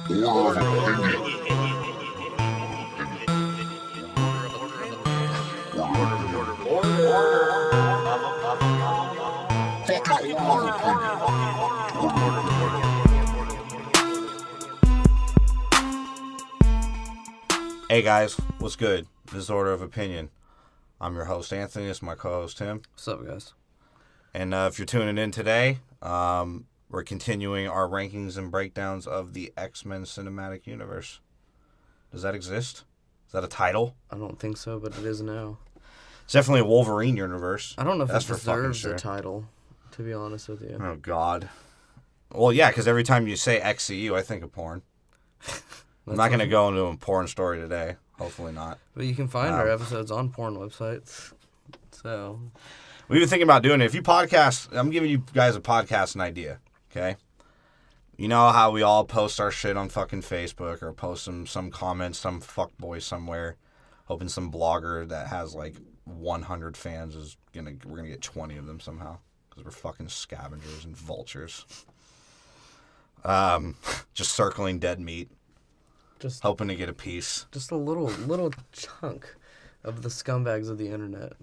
Hey guys, what's good? This is Order of Opinion. I'm your host Anthony. This is my co-host Tim. What's up, guys? And if you're tuning in today, we're continuing our rankings and breakdowns of the X-Men Cinematic Universe. Does that exist? Is that a title? I don't think so, but it is now. It's definitely a Wolverine universe. I don't know if That's it for fucking deserves sure. a title, to be honest with you. Oh, God. Well, yeah, because every time you say XCU, I think of porn. I'm not going to go into a porn story today. Hopefully not. But you can find our episodes on porn websites. So we've been thinking about doing it. If you podcast, I'm giving you guys a podcasting idea, okay? You know how we all post our shit on fucking Facebook or post some comments, some fuckboy somewhere, hoping some blogger that has like 100 fans we're gonna get 20 of them somehow because we're fucking scavengers and vultures. Just circling dead meat. Just hoping to get a piece. Just a little chunk of the scumbags of the internet.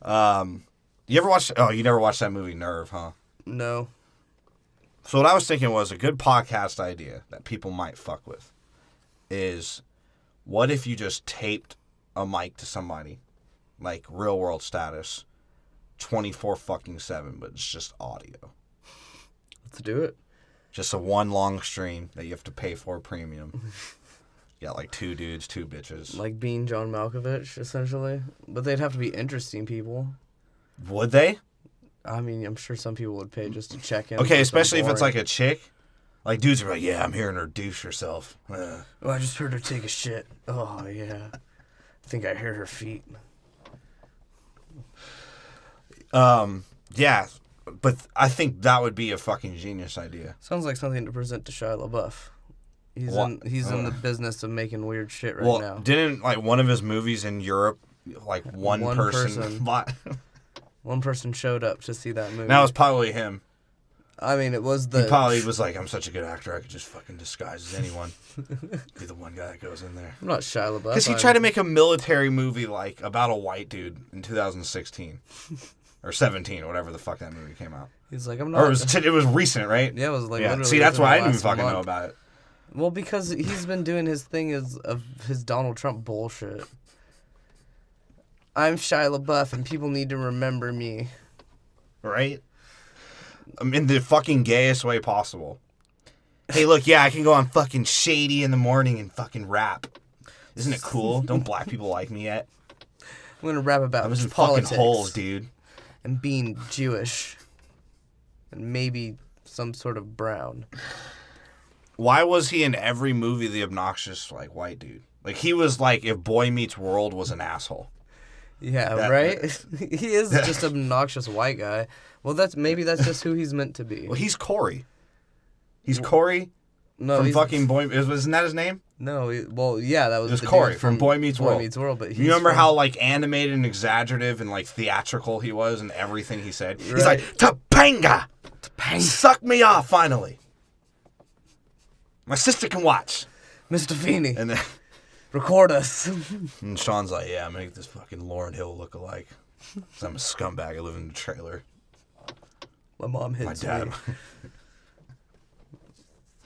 You ever watch? Oh, you never watched that movie Nerve, huh? No. So what I was thinking was a good podcast idea that people might fuck with is, what if you just taped a mic to somebody, like Real World Status, 24/7, but it's just audio. Let's do it. Just a one long stream that you have to pay for premium. You got like two dudes, two bitches. Like being John Malkovich, essentially. But they'd have to be interesting people. Would they? I mean, I'm sure some people would pay just to check in. Okay, especially if it's like a chick. Like dudes are like, yeah, I'm hearing her douche herself. Oh, I just heard her take a shit. Oh, yeah. I think I heard her feet. Yeah. But I think that would be a fucking genius idea. Sounds like something to present to Shia LaBeouf. He's in the business of making weird shit right now. Didn't like one of his movies in Europe, like one person one person showed up to see that movie. That was probably him. I mean, it was He probably was like, I'm such a good actor, I could just fucking disguise as anyone. Be the one guy that goes in there. I'm not Shia LaBeouf. Because he tried to make a military movie like about a white dude in 2016. Or 17, or whatever the fuck that movie came out. He's like, I'm not. Or it was recent, right? Yeah, it was like literally. See, that's why I didn't even fucking know about it. Well, because he's been doing his thing of his Donald Trump bullshit. I'm Shia LaBeouf, and people need to remember me. Right? I'm in the fucking gayest way possible. Hey, look, yeah, I can go on fucking Shady in the morning and fucking rap. Isn't it cool? Don't black people like me yet? I'm gonna rap about I was in politics fucking holes, dude. And being Jewish. And maybe some sort of brown. Why was he in every movie the obnoxious, like, white dude? Like, he was like if Boy Meets World was an asshole. Yeah, right? He is just an obnoxious white guy. Well, maybe that's just who he's meant to be. Well, he's Corey. He's Corey from fucking Boy... Wasn't that his name? No, that was... It was Corey from Boy Meets World. Boy Meets World, but you remember how, like, animated and exaggerative and, like, theatrical he was and everything he said? Right. He's like, Topanga! Suck me off, finally! My sister can watch. Mr. Feeney. And then... Record us. And Sean's like, yeah, make this fucking Lauryn Hill look alike. Because I'm a scumbag. I live in a trailer. My mom hits me. My dad.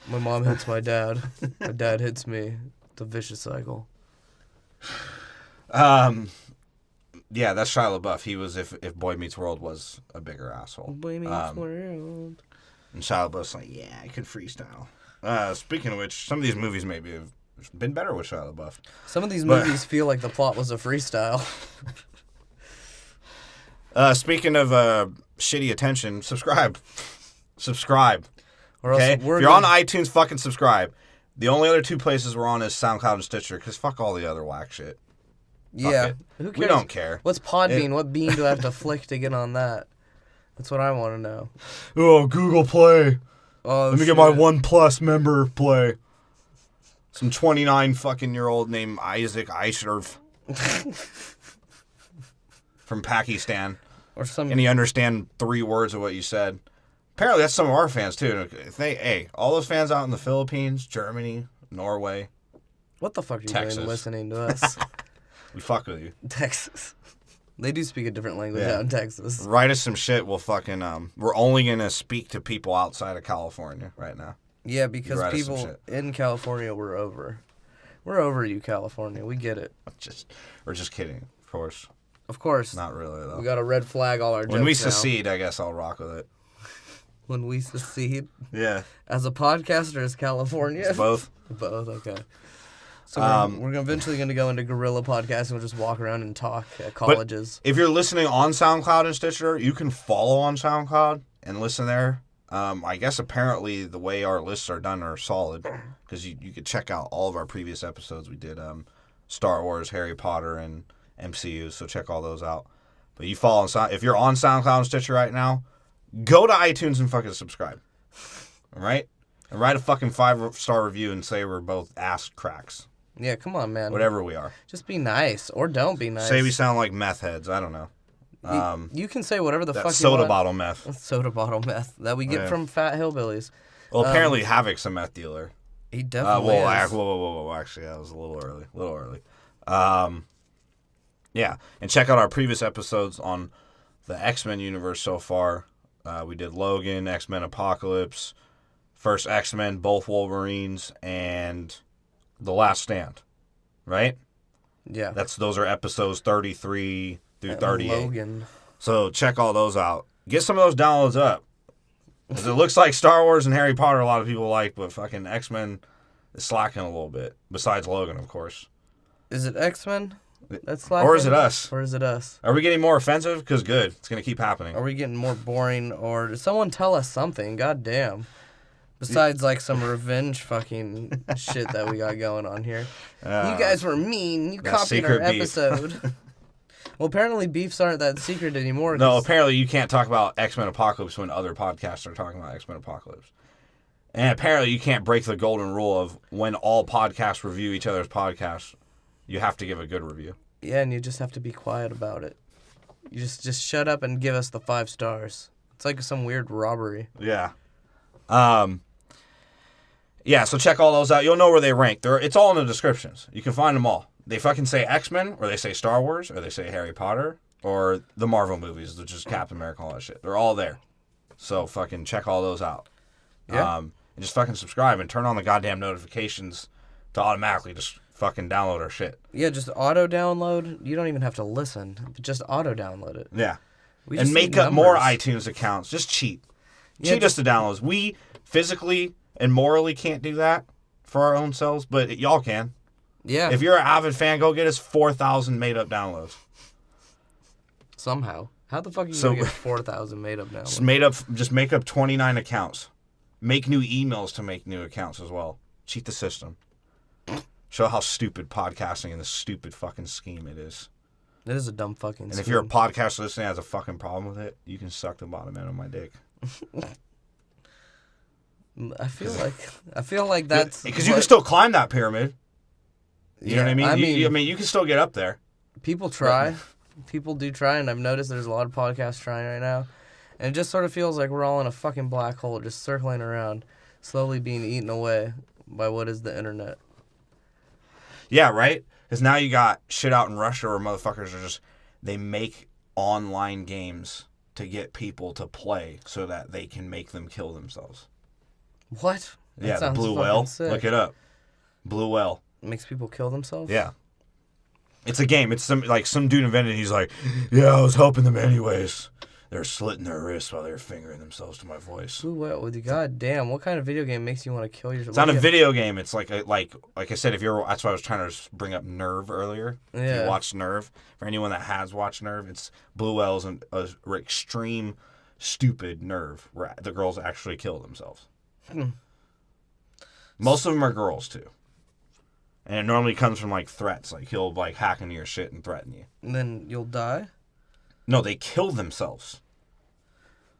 My mom hits my dad. My dad hits me. It's a vicious cycle. Yeah, that's Shia LaBeouf. He was if Boy Meets World was a bigger asshole. Boy Meets World. And Shia LaBeouf's like, yeah, I can freestyle. Speaking of which, some of these movies maybe have been better with Shia LaBeouf. Some of these movies feel like the plot was a freestyle. Speaking of shitty attention, subscribe. Or okay? If you're on iTunes, fucking subscribe. The only other two places we're on is SoundCloud and Stitcher, because fuck all the other whack shit. Yeah. Who cares? We don't care. What's Podbean? What bean do I have to flick to get on that? That's what I want to know. Oh, Google Play. Oh, Let me get my OnePlus member Play. Some 29 fucking year old named Isaac Aisharv from Pakistan. Or some. And he understand 3 words of what you said. Apparently, that's some of our fans, too. Hey, all those fans out in the Philippines, Germany, Norway. What the fuck are you Texas. doing listening to us? We fuck with you. Texas. They do speak a different language out in Texas. Write us some shit. We'll fucking, we're only going to speak to people outside of California right now. Yeah, because people in California, we're over. We're over you, California. We get it. We're just kidding, of course. Of course. Not really, though. We got to red flag all our jokes When we now. secede, I guess I'll rock with it. When we secede? Yeah. As a podcaster, as California? It's both. Both, okay. So we're eventually going to go into guerrilla podcasting. We'll just walk around and talk at colleges. But if you're listening on SoundCloud and Stitcher, you can follow on SoundCloud and listen there. I guess apparently the way our lists are done are solid because you could check out all of our previous episodes. We did Star Wars, Harry Potter, and MCU, so check all those out. But you follow on if you're on SoundCloud and Stitcher right now, go to iTunes and fucking subscribe. All right? And write a fucking 5-star review and say we're both ass cracks. Yeah, come on, man. Whatever we are. Just be nice or don't be nice. Say we sound like meth heads. I don't know. You can say whatever the fuck you want. Soda bottle meth. Soda bottle meth that we get from fat hillbillies. Well, apparently Havoc's a meth dealer. He definitely is. Whoa. Actually, that was a little early. Yeah, and check out our previous episodes on the X-Men universe so far. We did Logan, X-Men Apocalypse, first X-Men, both Wolverines, and The Last Stand, right? Yeah. Those are episodes 33 through 38. Logan. So check all those out. Get some of those downloads up. 'Cause it looks like Star Wars and Harry Potter a lot of people like, but fucking X-Men is slacking a little bit. Besides Logan, of course. Is it X-Men that's slacking? Or is it us? Or is it us? Are we getting more offensive? Because good. It's going to keep happening. Are we getting more boring? Or someone tell us something? God damn. Besides, like, some revenge fucking shit that we got going on here. You guys were mean. You copied our episode. Well, apparently beefs aren't that secret anymore. No, apparently you can't talk about X-Men Apocalypse when other podcasts are talking about X-Men Apocalypse. And apparently you can't break the golden rule of when all podcasts review each other's podcasts, you have to give a good review. Yeah, and you just have to be quiet about it. You just shut up and give us the 5 stars. It's like some weird robbery. Yeah. Yeah, so check all those out. You'll know where they rank. It's all in the descriptions. You can find them all. They fucking say X-Men, or they say Star Wars, or they say Harry Potter, or the Marvel movies, which is Captain America and all that shit. They're all there. So fucking check all those out. Yeah. And just fucking subscribe and turn on the goddamn notifications to automatically just fucking download our shit. Yeah, just auto-download. You don't even have to listen. But just auto-download it. Yeah. And make up more iTunes accounts. Just cheat. Yeah, cheat us to downloads. We physically and morally can't do that for our own selves, but y'all can. Yeah. If you're an avid fan, go get us 4,000 made-up downloads. Somehow. How the fuck are you going to get 4,000 made-up downloads? Just make up 29 accounts. Make new emails to make new accounts as well. Cheat the system. Show how stupid podcasting and this stupid fucking scheme it is. It is a dumb fucking scheme. And if you're a podcast listener that has a fucking problem with it, you can suck the bottom end of my dick. I feel like that's... Because you can still climb that pyramid. You know what I mean? I mean, you can still get up there. People try. People do try, and I've noticed there's a lot of podcasts trying right now. And it just sort of feels like we're all in a fucking black hole, just circling around, slowly being eaten away by what is the internet. Yeah, right? Because now you got shit out in Russia where motherfuckers are they make online games to get people to play so that they can make them kill themselves. What? Yeah, the Blue Whale. Sick. Look it up. Blue Whale. Makes people kill themselves? Yeah. It's a game. It's some dude invented it. He's like, yeah, I was helping them anyways. They're slitting their wrists while they're fingering themselves to my voice. Blue Whale. God damn, what kind of video game makes you want to kill yourself? It's not a video game. It's like I said, that's why I was trying to bring up Nerve earlier. Yeah. If you watch Nerve, for anyone that has watched Nerve, it's Blue Whale's an extreme stupid Nerve where the girls actually kill themselves. Most of them are girls too. And it normally comes from, threats. He'll, hack into your shit and threaten you. And then you'll die? No, they kill themselves.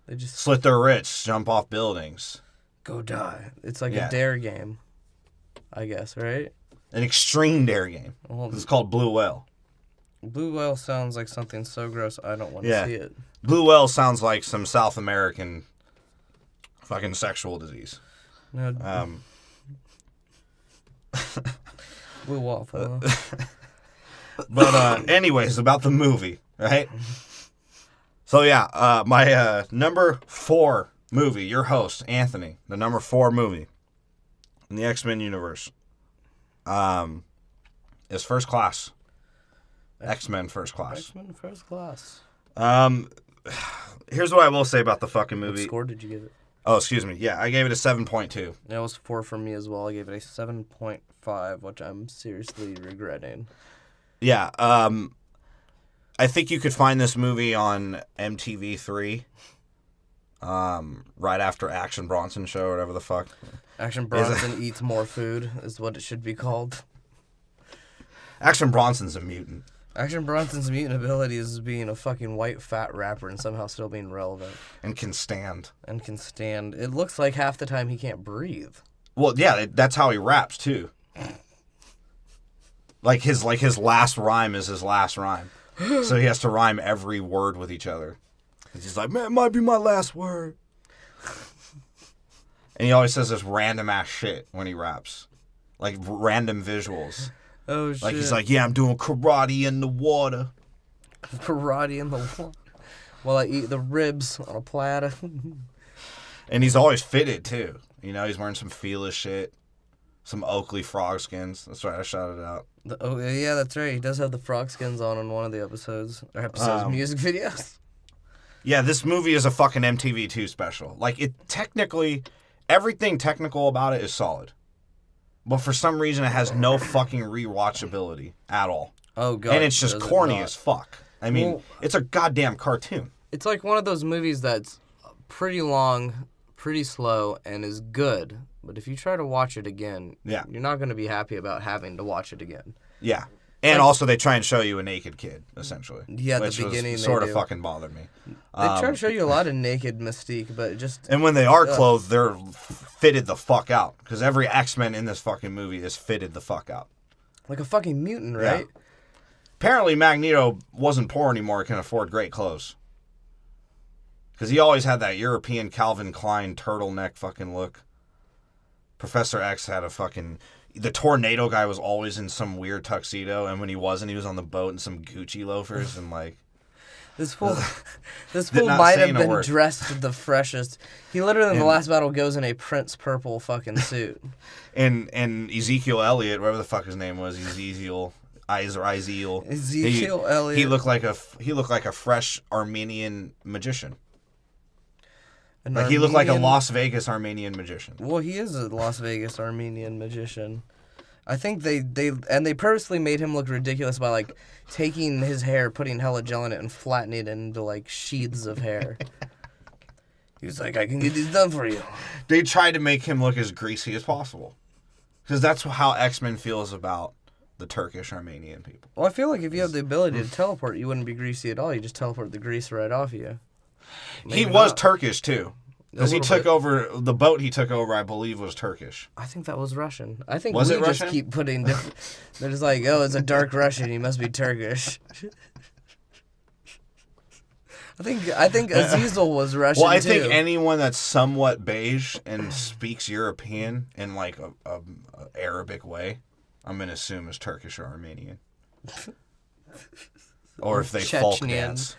They just... Slit their wrists, jump off buildings. Go die. It's like a dare game, I guess, right? An extreme dare game. It's called Blue Whale. Blue Whale sounds like something so gross I don't want to see it. Blue Whale sounds like some South American Fucking sexual disease. No. Blue waffle. But anyways, about the movie, right? So yeah, my number 4 movie, your host, Anthony, the number 4 movie in the X-Men universe, is First Class. X-Men First Class. X-Men First Class. Here's what I will say about the fucking movie. What score did you give it? Oh, excuse me. Yeah, I gave it a 7.2. That was 4 for me as well. I gave it a 7.5, which I'm seriously regretting. Yeah, I think you could find this movie on MTV3, right after Action Bronson show or whatever the fuck. Action Bronson eats more food is what it should be called. Action Bronson's a mutant. Action Bronson's mutant ability is being a fucking white fat rapper and somehow still being relevant. And can stand. It looks like half the time he can't breathe. Well, yeah, that's how he raps too. Like his last rhyme is his last rhyme. So he has to rhyme every word with each other. He's like, man, it might be my last word. And he always says this random ass shit when he raps. Like random visuals. Oh, shit. Like he's like, yeah, I'm doing karate in the water. Karate in the water. While I eat the ribs on a platter. And he's always fitted too. You know, he's wearing some Fila shit. Some Oakley frog skins. That's right, I shouted out. Oh, yeah, that's right. He does have the frog skins on one of the episodes. Or episodes, music videos. Yeah, this movie is a fucking MTV2 special. Like, it technically, everything technical about it is solid. But for some reason, it has no fucking rewatchability at all. Oh, God. And it's just corny as fuck. I mean, it's a goddamn cartoon. It's like one of those movies that's pretty long, pretty slow, and is good. But if you try to watch it again, you're not going to be happy about having to watch it again. Yeah. And also, they try and show you a naked kid, essentially. Yeah, at the beginning, sort of fucking bothered me. They try to show you a lot of naked mystique, but just... And when they are clothed, they're fitted the fuck out. Because every X-Men in this fucking movie is fitted the fuck out. Like a fucking mutant, right? Yeah. Apparently, Magneto wasn't poor anymore and can afford great clothes. Because he always had that European Calvin Klein turtleneck fucking look. Professor X had a fucking... The tornado guy was always in some weird tuxedo, and when he wasn't, he was on the boat in some Gucci loafers, and like... This fool might have been dressed the freshest. He literally, in the last battle, goes in a Prince Purple fucking suit. And Ezekiel Elliott, whatever the fuck his name was, Ezekiel Elliott. He looked like a fresh Armenian magician. He looked like a Las Vegas Armenian magician. Well, he is a Las Vegas Armenian magician. I think they purposely made him look ridiculous by like taking his hair, putting hella gel in it, and flattening it into like sheaths of hair. He was like, "I can get this done for you." They tried to make him look as greasy as possible, because that's how X-Men feels about the Turkish Armenian people. Well, I feel like if you have the ability to teleport, you wouldn't be greasy at all. You just teleport the grease right off you. Maybe he was Turkish, too. Because he took over, the boat he took over, I believe, was Turkish. I think that was Russian. I think was we it just Russian? Keep putting different... They're just like, oh, it's a dark Russian, he must be Turkish. I think Azazel was Russian, well, I too. think anyone that's somewhat beige and speaks European in, like, a Arabic way, I'm going to assume is Turkish or Armenian. Or if they folk dance.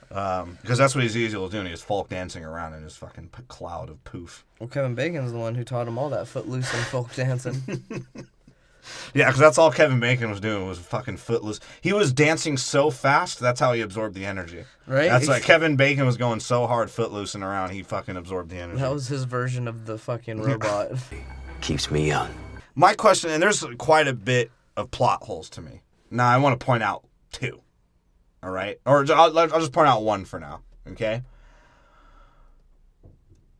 Because that's what Ezekiel was doing. He was folk dancing around in his fucking cloud of poof. Well, Kevin Bacon's the one who taught him all that footloose and folk dancing. Yeah, because that's all Kevin Bacon was doing was fucking footloose. He was dancing so fast, that's how he absorbed the energy. Right? That's like Kevin Bacon was going so hard footloosing around, he fucking absorbed the energy. That was his version of the fucking robot. Keeps me young. My question, and there's quite a bit of plot holes to me. Now, I want to point out 2. All right? Or I'll just point out 1 for now, okay?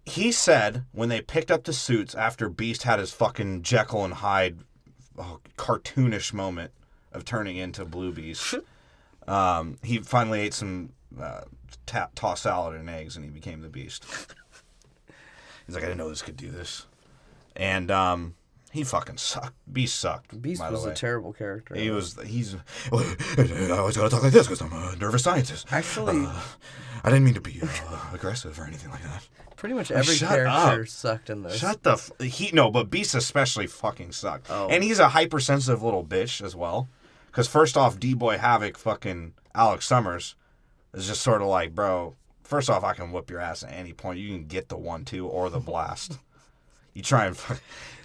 He said when they picked up the suits after Beast had his fucking Jekyll and Hyde cartoonish moment of turning into Blue Beast, he finally ate some tossed salad and eggs and he became the Beast. He's like, I didn't know this could do this. And he fucking sucked. Beast sucked. Beast was a terrible character. He's I always gotta talk like this because I'm a nervous scientist. Actually, I didn't mean to be aggressive or anything like that. Pretty much every character sucked in this. But Beast especially fucking sucked. Oh. And he's a hypersensitive little bitch as well. Because first off, D-Boy Havoc fucking Alex Summers is just sort of like, bro, first off, I can whip your ass at any point. You can get the 1-2 or the blast. You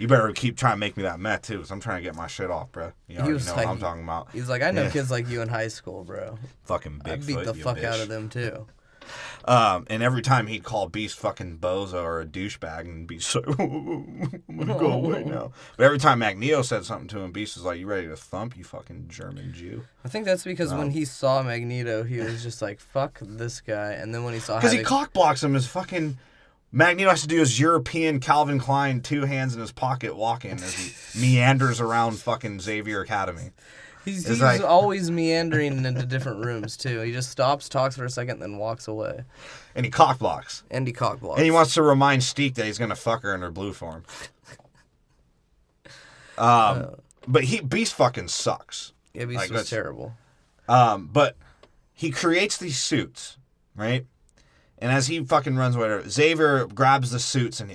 better keep trying to make me that meth too, because I'm trying to get my shit off, bro. You know what I'm talking about. He's like, I know kids like you in high school, bro. Fucking Bigfoot, I beat the fuck out of them too. And every time he'd call Beast fucking bozo or a douchebag, and Beast like, I'm gonna go away now. But every time Magneto said something to him, Beast was like, you ready to thump, you fucking German Jew? I think that's because when he saw Magneto, he was just like, fuck this guy. And then when he saw because he cock blocks him, his fucking Magneto has to do his European Calvin Klein 2 hands in his pocket walking as he meanders around fucking Xavier Academy. He's always meandering into different rooms, too. He just stops, talks for a second, then walks away. And he cock blocks. And he wants to remind Steek that he's going to fuck her in her blue form. But Beast fucking sucks. Yeah, Beast was terrible. But he creates these suits, right? And as he fucking runs away, Xavier grabs the suits, and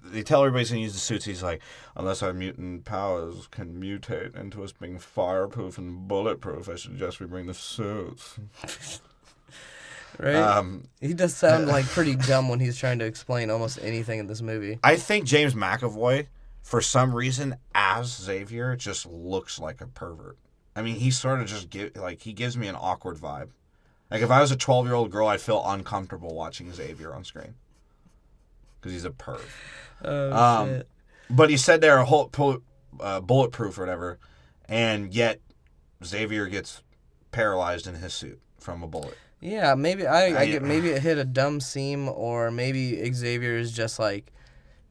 they tell everybody he's going to use the suits. He's like, unless our mutant powers can mutate into us being fireproof and bulletproof, I suggest we bring the suits. Right? He does sound like pretty dumb when he's trying to explain almost anything in this movie. I think James McAvoy, for some reason, as Xavier, just looks like a pervert. I mean, he sort of just he gives me an awkward vibe. Like, if I was a 12-year-old girl, I'd feel uncomfortable watching Xavier on screen. Because he's a perv. Oh, shit. But he said they're bulletproof or whatever, and yet Xavier gets paralyzed in his suit from a bullet. Yeah, maybe maybe it hit a dumb seam, or maybe Xavier is just like,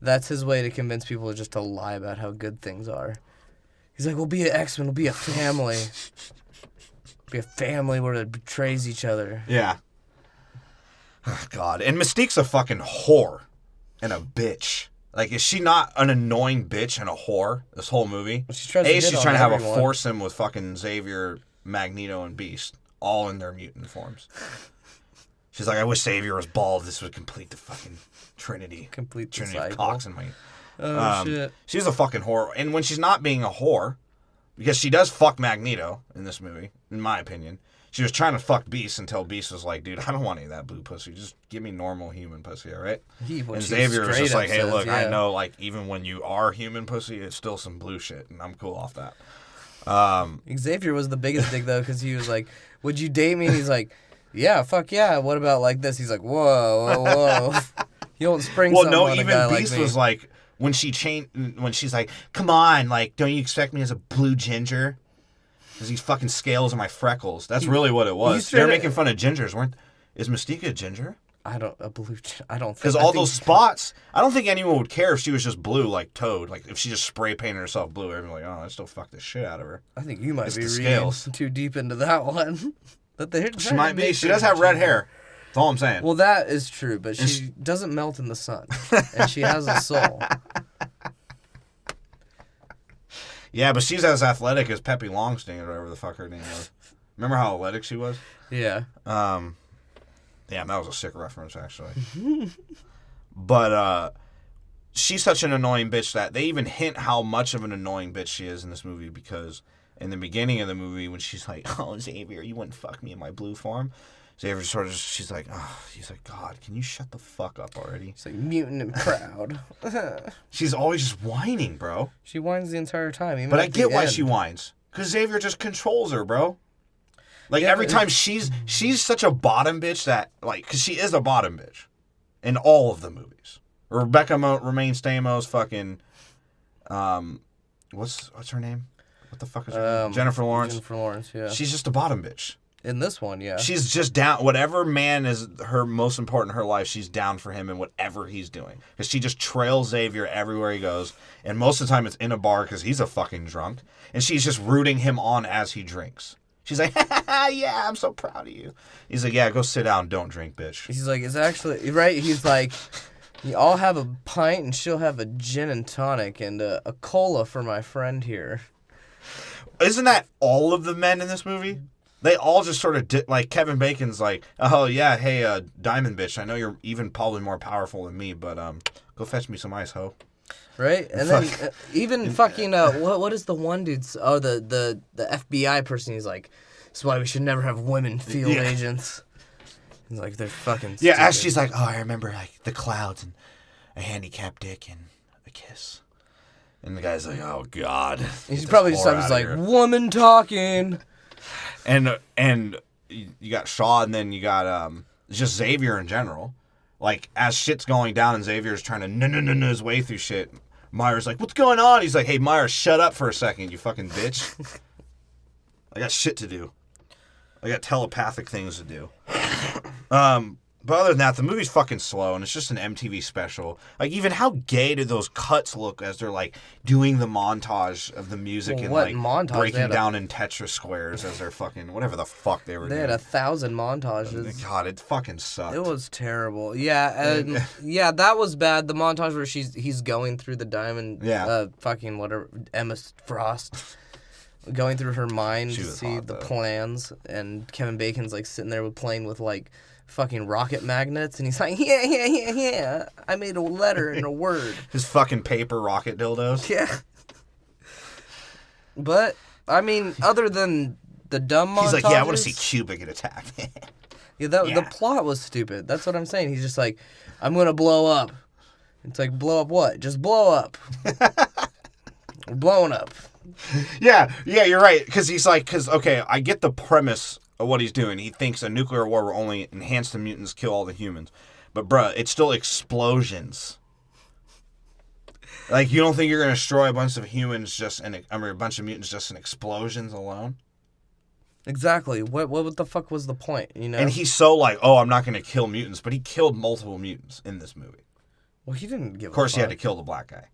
that's his way to convince people just to lie about how good things are. He's like, we'll be an X-Men, we'll be a family. Be a family where it betrays each other. Yeah. Oh, God. And Mystique's a fucking whore and a bitch. Like, is she not an annoying bitch and a whore this whole movie? Well, she's trying to have a foursome with fucking Xavier, Magneto, and Beast, all in their mutant forms. She's like, I wish Xavier was bald. This would complete the fucking Trinity. Complete the Trinity cycle. of cocks in my... Shit. She's a fucking whore. And when she's not being a whore, because she does fuck Magneto in this movie, in my opinion. She was trying to fuck Beast until Beast was like, dude, I don't want any of that blue pussy. Just give me normal human pussy, all right? And Xavier was just like, hey, look, I know, like, even when you are human pussy, it's still some blue shit, and I'm cool off that. Xavier was the biggest dick, though, because he was like, would you date me? And he's like, yeah, fuck yeah. What about like this? He's like, whoa. You don't spring something on a guy like me. Beast was like, when she's like, come on, like, don't you expect me as a blue ginger? Because these fucking scales are my freckles. That's really what it was. They're making fun of gingers, Is Mystique a ginger? I don't think. Because all those spots, I don't think anyone would care if she was just blue, like Toad. Like, if she just spray painted herself blue, everyone's like, oh, I still fuck the shit out of her. I think you might be reading too deep into that one. But she might be. She does have red hair. That's all I'm saying. Well, that is true, but she doesn't melt in the sun. And she has a soul. Yeah, but she's as athletic as Peppy Longstein or whatever the fuck her name was. Remember how athletic she was? Yeah. Damn, that was a sick reference, actually. But she's such an annoying bitch that they even hint how much of an annoying bitch she is in this movie, because in the beginning of the movie, when she's like, oh, Xavier, you wouldn't fuck me in my blue form. Xavier she's like, God, can you shut the fuck up already? She's like mutant and proud. She's always just whining, bro. She whines the entire time. But I get why she whines. Because Xavier just controls her, bro. Like, every time she's such a bottom bitch that, like, because she is a bottom bitch in all of the movies. Rebecca Romaine Stamos, fucking, what's her name? What the fuck is her name? Jennifer Lawrence. Jennifer Lawrence, yeah. She's just a bottom bitch. In this one, yeah. She's just down. Whatever man is her most important in her life, she's down for him in whatever he's doing. Because she just trails Xavier everywhere he goes. And most of the time it's in a bar because he's a fucking drunk. And she's just rooting him on as he drinks. She's like, yeah, I'm so proud of you. He's like, yeah, go sit down. Don't drink, bitch. He's like, it's actually, right? He's like, I'll have a pint and she'll have a gin and tonic and a cola for my friend here. Isn't that all of the men in this movie? they all just sort of like Kevin Bacon's like, oh yeah, hey, Diamond Bitch, I know you're even probably more powerful than me, but go fetch me some ice, ho. Right, and then even fucking what is the one dude's? Oh, the FBI person. He's like, "That's why we should never have women field agents." He's like, they're fucking. Yeah, stupid. as she's like, "Oh, I remember like the clouds and a handicapped dick and a kiss," and the guy's like, "Oh God." He's probably just like, "Woman talking," and you got Shaw, and then you got just Xavier in general. Like, as shit's going down and Xavier's trying to no his way through shit, Myers like, what's going on? He's like, hey, Myers, shut up for a second, you fucking bitch. I got shit to do. I got telepathic things to do. But other than that, the movie's fucking slow, and it's just an MTV special. Like, even how gay did those cuts look as they're, like, doing the montage of the music and, like, breaking down in Tetris squares as they're fucking, whatever the fuck they were doing. They had 1,000 montages. God, it fucking sucked. It was terrible. Yeah, and, yeah, that was bad. The montage where he's going through the diamond, fucking whatever, Emma Frost. Going through her mind to see the plans, and Kevin Bacon's, like, sitting there playing with, like, fucking rocket magnets, and he's like, yeah, I made a letter and a word. His fucking paper rocket dildos. Yeah. But, I mean, other than the dumb montages... He's like, yeah, I want to see Cuba get attacked. The plot was stupid. That's what I'm saying. He's just like, I'm going to blow up. It's like, blow up what? Just blow up. We're blowing up. Yeah, you're right. Because okay, I get the premise of what he's doing. He thinks a nuclear war will only enhance the mutants, kill all the humans. But, bruh, it's still explosions. Like, you don't think you're going to destroy a bunch of humans a bunch of mutants just in explosions alone? Exactly. What the fuck was the point, you know? And he's so like, oh, I'm not going to kill mutants. But he killed multiple mutants in this movie. Well, he didn't give a fuck. Of course, he had to kill the black guy.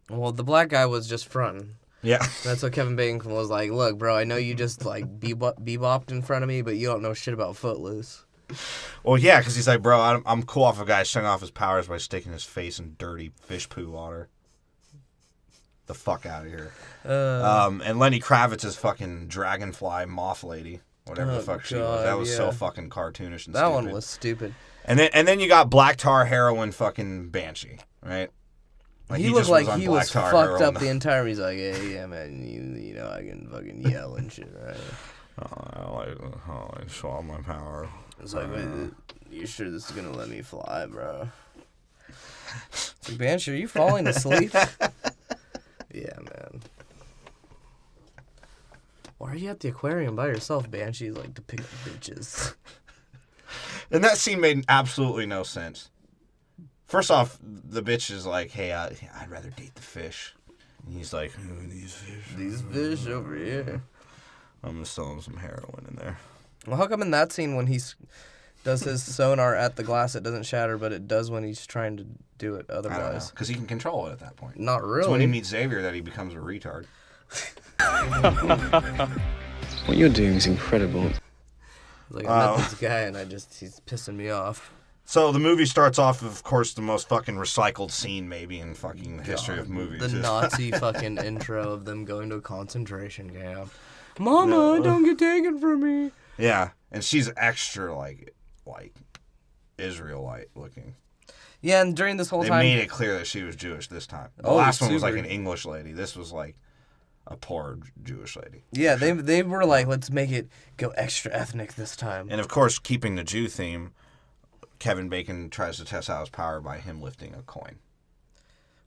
Well, the black guy was just fronting. Yeah. That's what Kevin Bacon was like, look, bro, I know you just, like, bebopped in front of me, but you don't know shit about Footloose. Well, yeah, because he's like, bro, I'm cool off a guy showing off his powers by sticking his face in dirty fish poo water. The fuck out of here. And Lenny Kravitz's fucking dragonfly moth lady, whatever the fuck she was. That was so fucking cartoonish and that stupid. One was stupid. And then you got Black Tar Heroin fucking Banshee, right? Like, he looked like he was fucked up the entire. He's like, yeah, man, you know, I can fucking yell and shit, right? I saw my power. It's like, wait, you sure this is gonna let me fly, bro? It's like, Banshee, are you falling asleep? Yeah, man. Why are you at the aquarium by yourself, Banshee? Like, to pick up bitches. And that scene made absolutely no sense. First off, the bitch is like, hey, I'd rather date the fish. And he's like, these fish. These fish over here. I'm going to sell him some heroin in there. Well, how come in that scene when he does his sonar at the glass, it doesn't shatter, but it does when he's trying to do it otherwise? I don't know, because he can control it at that point. Not really. It's when he meets Xavier that he becomes a retard. What you're doing is incredible. Like, I met this guy, and he's pissing me off. So the movie starts off, of course, the most fucking recycled scene maybe in fucking history of movies. The Nazi fucking intro of them going to a concentration camp. Mama, don't get taken from me. Yeah, and she's extra, like Israelite looking. Yeah, and during this whole time... They made it clear that she was Jewish this time. The last one was like an English lady. This was like a poor Jewish lady. Yeah, they were like, let's make it go extra ethnic this time. And of course, keeping the Jew theme, Kevin Bacon tries to test out his power by him lifting a coin.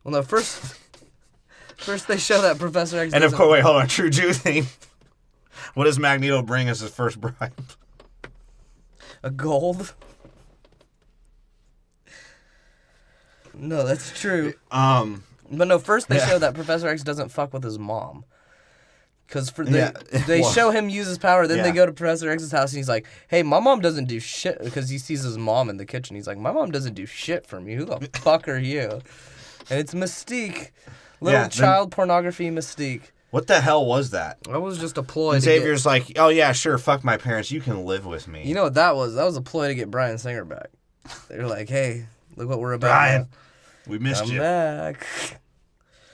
Well, no, first they show that Professor X... And of course, wait, hold on, true Jew theme. What does Magneto bring as his first bribe? A gold? No, that's true. But no, first they show that Professor X doesn't fuck with his mom. Because they show him use his power, then they go to Professor X's house, and he's like, hey, my mom doesn't do shit, because he sees his mom in the kitchen. He's like, my mom doesn't do shit for me. Who the fuck are you? And it's Mystique. Child pornography Mystique. What the hell was that? That was just a ploy. And Xavier's like, oh yeah, sure, fuck my parents, you can live with me. You know what that was? That was a ploy to get Bryan Singer back. They're like, hey, look what we're about. Bryan, we missed you. Come back.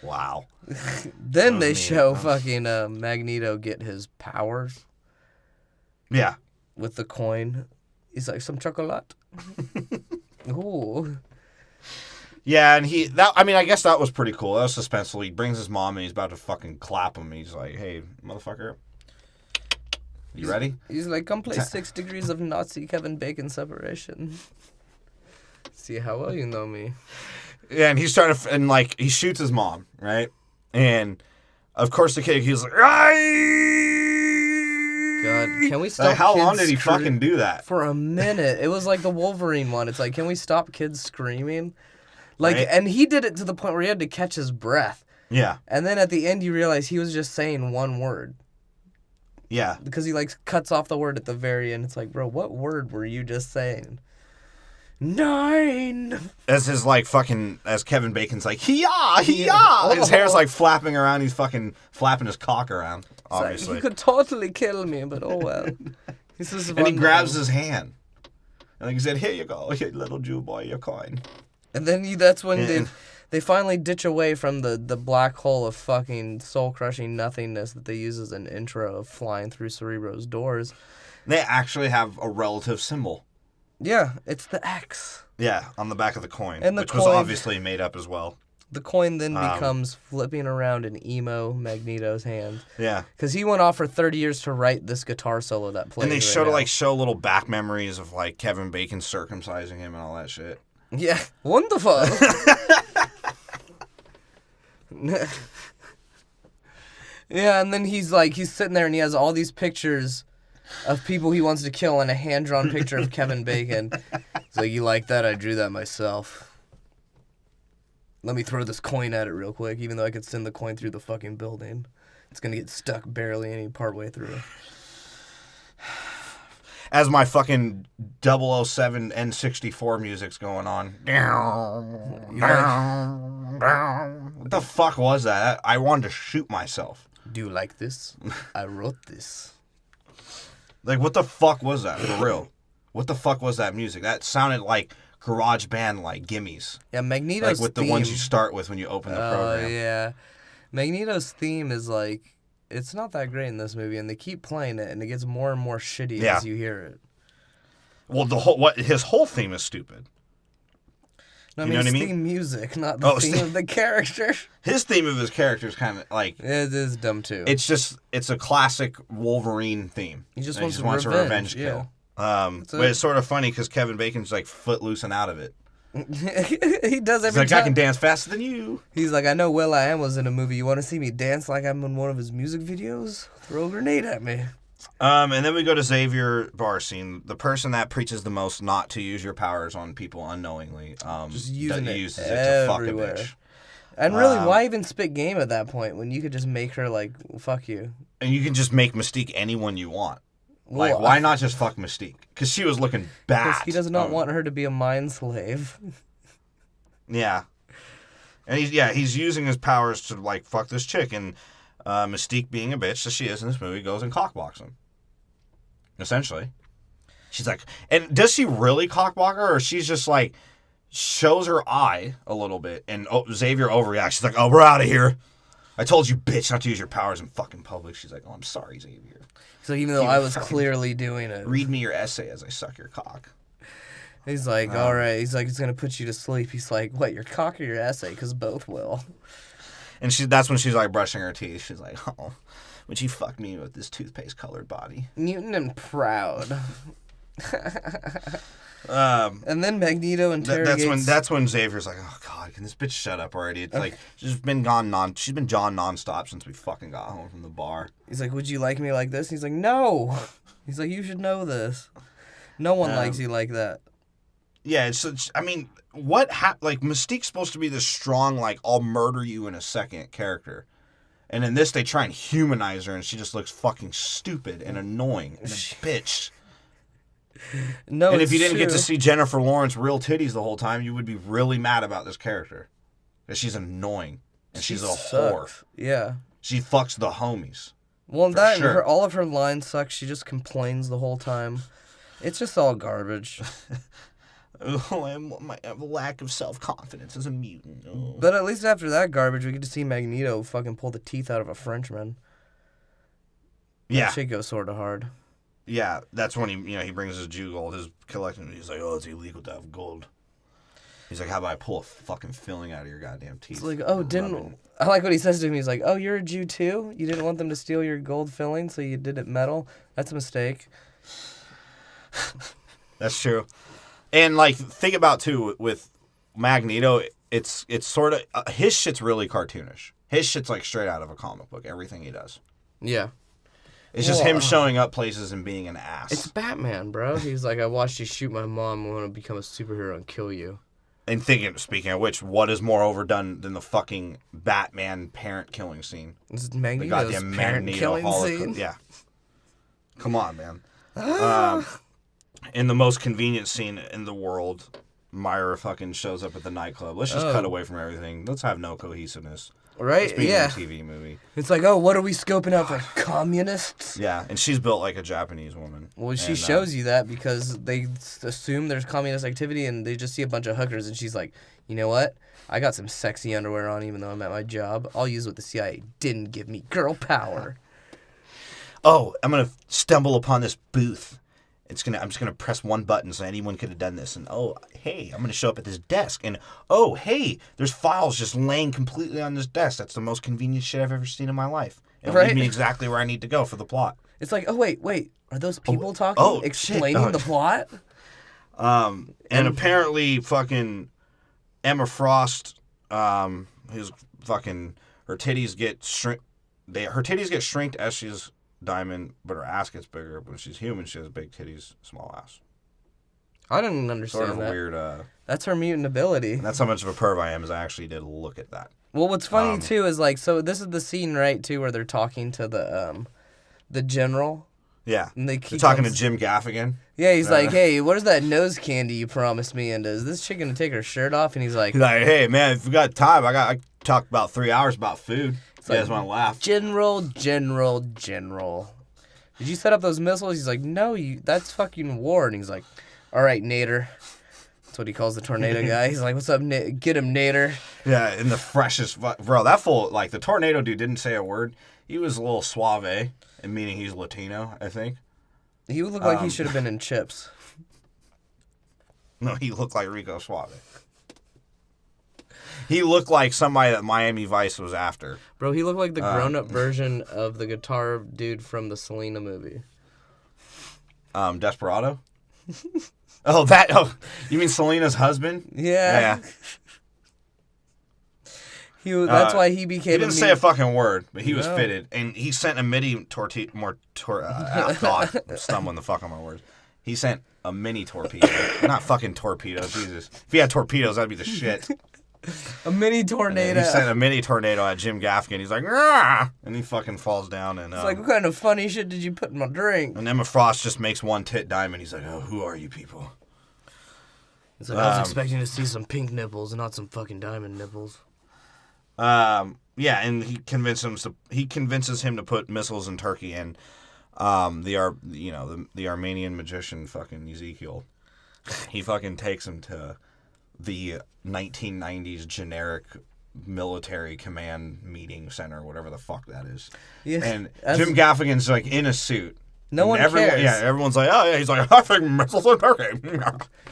Wow. Then they show fucking Magneto get his powers. Yeah. With the coin. He's like, some chocolate. Ooh. Yeah, and I guess that was pretty cool. That was suspenseful. He brings his mom and he's about to fucking clap him. He's like, hey, motherfucker. You ready? He's like, come play 6 degrees of Nazi Kevin Bacon separation. See how well you know me. Yeah, and he's trying to, and like, he shoots his mom, right? And of course the kid, he's like, God, can we stop? Like, how long did he fucking do that? For a minute. It was like the Wolverine one. It's like, can we stop kids screaming? Like, right? And he did it to the point where he had to catch his breath. Yeah. And then at the end, you realize he was just saying one word. Yeah. Because he, like, cuts off the word at the very end. It's like, bro, what word were you just saying? 9. As his, like, fucking, as Kevin Bacon's like, hee-yah, hee-yah. His hair's, like, flapping around. He's fucking flapping his cock around, obviously. Like, he could totally kill me, but oh well. And he grabs his hand. And he said, here you go, here, little Jew boy, your coin. And then that's when they finally ditch away from the black hole of fucking soul-crushing nothingness that they use as an intro of flying through Cerebro's doors. They actually have a relative symbol. Yeah, it's the X. Yeah, on the back of the coin, and which was obviously made up as well. The coin then becomes flipping around in emo Magneto's hand. Yeah. Because he went off for 30 years to write this guitar solo that plays. And they show little back memories of like Kevin Bacon circumcising him and all that shit. Yeah, wonderful. Yeah, and then he's sitting there and he has all these pictures of people he wants to kill and a hand-drawn picture of Kevin Bacon. He's like, you like that? I drew that myself. Let me throw this coin at it real quick, even though I could send the coin through the fucking building. It's going to get stuck barely any partway through. As my fucking 007 N64 music's going on. What the fuck was that? I wanted to shoot myself. Do you like this? I wrote this. Like, what the fuck was that? For real. What the fuck was that music? That sounded like garage band, like, gimmies. Yeah, Magneto's like with theme. The ones you start with when you open the program. Oh, yeah. Magneto's theme is like... It's not that great in this movie, and they keep playing it, and it gets more and more shitty as you hear it. Well, his whole theme is stupid. No, I mean, his theme music, not the theme of the character. His theme of his character is kind of like... It is dumb, too. It's a classic Wolverine theme. He just wants a revenge kill. But it's sort of funny because Kevin Bacon's like footloosing out of it. He does every He's like, time. I can dance faster than you. He's like, I know Will.i.am was in a movie. You want to see me dance like I'm in one of his music videos? Throw a grenade at me. And then we go to Xavier Barcine, the person that preaches the most not to use your powers on people unknowingly. Just using it uses it to fuck a bitch. And really, why even spit game at that point when you could just make her like, fuck you? And you can just make Mystique anyone you want. Like, why not just fuck Mystique? Because she was looking bad. Because he does not want her to be a mind slave. Yeah. And he's using his powers to, like, fuck this chick. And Mystique, being a bitch that she is in this movie, goes and cockblocks him. Essentially. She's like... And does she really cockblock her? Or she's just, like, shows her eye a little bit. And Xavier overreacts. She's like, oh, we're out of here. I told you, bitch, not to use your powers in fucking public. She's like, oh, I'm sorry, Xavier. So even though I was clearly doing it. Read me your essay as I suck your cock. He's like, all right. He's like, he's going to put you to sleep. He's like, what, your cock or your essay? Because both will. And that's when she's like brushing her teeth. She's like, oh, would you fuck me with this toothpaste-colored body? Mutant and proud. And then Magneto interrogates... That's when Xavier's like, oh, God, can this bitch shut up already? It's like, she's been gone nonstop since we fucking got home from the bar. He's like, would you like me like this? He's like, no. He's like, you should know this. No one likes you like that. Yeah, I mean, like, Mystique's supposed to be this strong, like, I'll murder you in a second character. And in this, they try and humanize her, and she just looks fucking stupid and annoying and a bitch. No, and if you didn't get to see Jennifer Lawrence real titties the whole time, you would be really mad about this character. Because she's annoying. And she's a whore. Yeah. She fucks the homies. Well, that and all of her lines suck. She just complains the whole time. It's just all garbage. My lack of self-confidence as a mutant. Oh. But at least after that garbage, we get to see Magneto fucking pull the teeth out of a Frenchman. Yeah. That shit goes sort of hard. yeah, that's when he brings his Jew gold, his collection. He's like, oh, it's illegal to have gold. He's like, how about I pull a fucking filling out of your goddamn teeth? It's like, oh, I like what he says to him. He's like, oh, you're a Jew too? You didn't want them to steal your gold filling, so you did it metal? That's a mistake. That's true. And, like, think about, too, with Magneto, it's sort of, his shit's really cartoonish. His shit's, like, straight out of a comic book, everything he does. Yeah. It's just him showing up places and being an ass. It's Batman, bro. He's like, I watched you shoot my mom. I want to become a superhero and kill you. And speaking of which, what is more overdone than the fucking Batman parent killing scene? This is Magneto's parent killing scene? Yeah. Come on, man. In the most convenient scene in the world, Myra fucking shows up at the nightclub. Let's just cut away from everything. Let's have no cohesiveness. Right? Yeah. A TV movie. It's like, oh, what are we scoping out for? Communists? Yeah, and she's built like a Japanese woman. Well, she shows you that because they assume there's communist activity and they just see a bunch of hookers and she's like, you know what? I got some sexy underwear on even though I'm at my job. I'll use what the CIA didn't give me. Girl power. Oh, I'm going to stumble upon this booth. I'm just gonna press one button so anyone could have done this, and oh hey, I'm gonna show up at this desk, and oh hey, there's files just laying completely on this desk. That's the most convenient shit I've ever seen in my life. It'll lead me exactly where I need to go for the plot. It's like, oh wait, are those people talking, explaining the plot? And apparently, fucking Emma Frost, his fucking her titties get shrinked as she's Diamond, but her ass gets bigger. But when she's human, she has big titties, small ass. I didn't understand sort of that. Weird. That's her mutant ability. That's how much of a perv I am. Is I actually did look at that. Well, what's funny too is like, so this is the scene, right, too, where they're talking to the general. Yeah, and they're talking to Jim Gaffigan. Yeah, he's like, hey, what is that nose candy you promised me? And is this chick gonna take her shirt off? And he's like, hey man, if we got time, I talk about 3 hours about food. You guys want to laugh? General. Did you set up those missiles? He's like, no, that's fucking war. And he's like, all right, Nader. That's what he calls the tornado guy. He's like, what's up, get him, Nader. Yeah, in the freshest... Bro, that fool, like, the tornado dude didn't say a word. He was a little suave, meaning he's Latino, I think. He would look like he should have been in Chips. No, he looked like Rico Suave. He looked like somebody that Miami Vice was after. Bro, he looked like the grown-up version of the guitar dude from the Selena movie. Desperado? Oh, you mean Selena's husband? Yeah. That's why he became. He didn't say a fucking word, but he was fitted, and he sent a mini torpedo. God, I'm stumbling the fuck on my words. He sent a mini torpedo, not fucking torpedo. Jesus, if he had torpedoes, that'd be the shit. A mini tornado. He sent a mini tornado at Jim Gaffigan. He's like, "Rah!" And he fucking falls down. And it's like, what kind of funny shit did you put in my drink? And Emma Frost just makes one tit diamond. He's like, oh, who are you people? It's like, I was expecting to see some pink nipples and not some fucking diamond nipples. Yeah, and he convinces him to put missiles in Turkey, and the Armenian magician fucking Ezekiel, he fucking takes him to the 1990s generic military command meeting center, whatever the fuck that is. Yeah, and Jim Gaffigan's like in a suit. No one cares. Yeah, everyone's like, oh yeah, he's like, I think missiles in Turkey.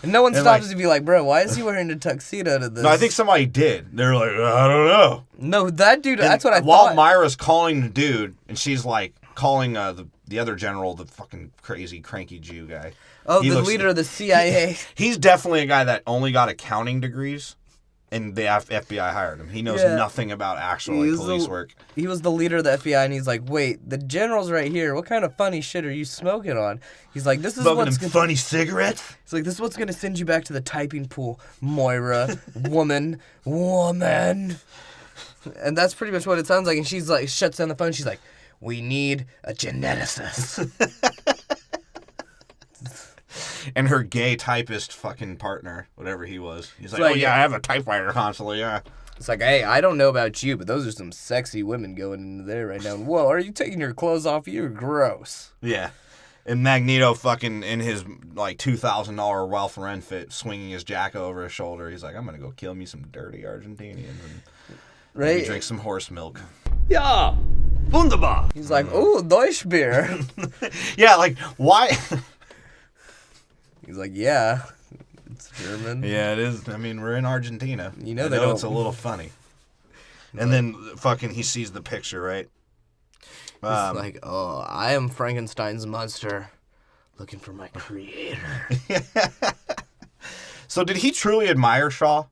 And no one stops to be like, bro, why is he wearing a tuxedo to this? No, I think somebody did. They're like, I don't know. No, that dude, and that's what I thought. While Myra's calling the dude, and she's like calling the other general, the fucking crazy, cranky Jew guy. Oh, the leader of the CIA. He's definitely a guy that only got accounting degrees, and the FBI hired him. He knows nothing about actual police work. He was the leader of the FBI, and he's like, wait, the general's right here. What kind of funny shit are you smoking on? He's like, this is what's funny cigarettes? He's like, this is what's going to send you back to the typing pool, Moira. woman. And that's pretty much what it sounds like. And she's like, shuts down the phone. She's like, we need a geneticist. And her gay typist fucking partner, whatever he was. He's like, oh, yeah, I have a typewriter constantly, yeah. It's like, hey, I don't know about you, but those are some sexy women going into there right now. And, whoa, are you taking your clothes off? You're gross. Yeah. And Magneto fucking in his, like, $2,000 Ralph Lauren fit, swinging his jacket over his shoulder. He's like, I'm going to go kill me some dirty Argentinians and maybe drink some horse milk. Ja, Wunderbar. He's like, ooh, Deutsch beer. Yeah, like, why? He's like, yeah, it's German. Yeah, it is. I mean, we're in Argentina. You know I they don't. It's a little funny. And then fucking he sees the picture, right? He's like, oh, I am Frankenstein's monster, looking for my creator. So did he truly admire Shaw?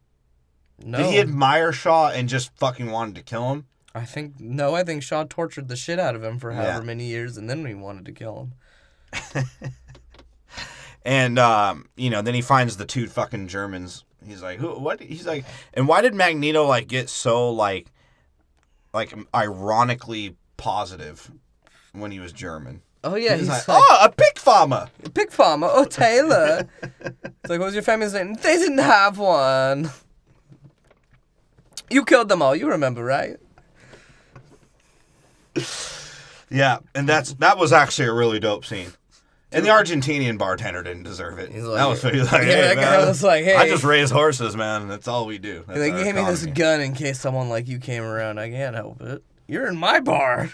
No. Did he admire Shaw and just fucking wanted to kill him? I think Shaw tortured the shit out of him for however many years, and then he wanted to kill him. And, then he finds the two fucking Germans. He's like, who? What? He's like, and why did Magneto, like, get so, like ironically positive when he was German? Oh, yeah. He's like, oh, a pig farmer. A pig farmer? Oh, Taylor. It's like, what was your family's name? They didn't have one. You killed them all. You remember, right? Yeah, and that was actually a really dope scene. And the Argentinian bartender didn't deserve it. He's like, that was like, yeah, hey, that man, guy was like, hey. I just raise horses, man. That's all we do. That's They our gave me this economy. gun in case someone like you came around. I can't help it. You're in my bar.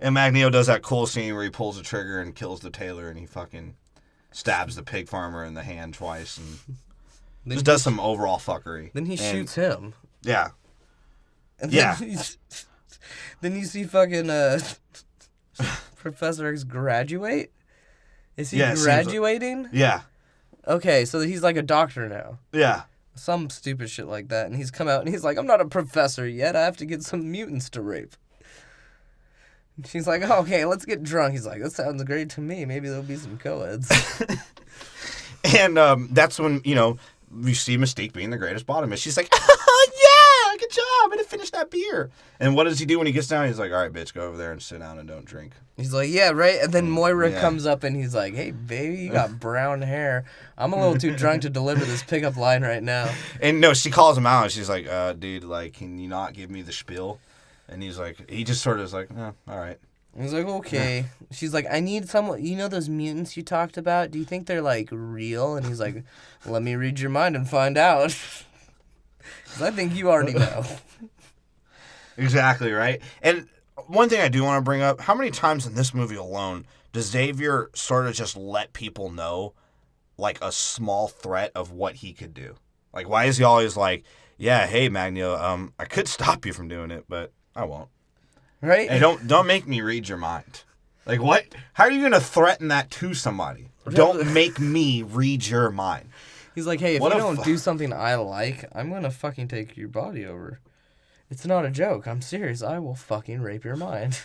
And Magneto does that cool scene where he pulls the trigger and kills the tailor, and he fucking stabs the pig farmer in the hand twice, and just does some overall fuckery. Then he shoots him. Yeah. And Yeah. Then you see fucking Professor X graduate? Is he graduating? Yeah. Okay, so he's like a doctor now. Yeah. Some stupid shit like that. And he's come out and he's like, I'm not a professor yet. I have to get some mutants to rape. And she's like, oh, okay, let's get drunk. He's like, that sounds great to me. Maybe there'll be some co-eds. And that's when, you see Mystique being the greatest botanist. She's like, oh, yeah, good job. I'm going to finish that beer. And what does he do when he gets down? He's like, all right, bitch, go over there and sit down and don't drink. He's like, yeah, right? And then Moira comes up and he's like, hey, baby, you got brown hair. I'm a little too drunk to deliver this pickup line right now. And no, she calls him out and she's like, dude, like, can you not give me the spiel? And he's like, he just sort of is like, all right. He's like, okay. She's like, I need someone. You know those mutants you talked about? Do you think they're, like, real? And he's like, let me read your mind and find out. 'Cause I think you already know. Exactly, right? And one thing I do want to bring up, how many times in this movie alone does Xavier sort of just let people know, like, a small threat of what he could do? Like, why is he always like, yeah, hey, Magneto, I could stop you from doing it, but I won't. Right? Hey, don't make me read your mind. Like, what? How are you going to threaten that to somebody? Don't make me read your mind. He's like, hey, if you don't do something I like, I'm going to fucking take your body over. It's not a joke. I'm serious. I will fucking rape your mind.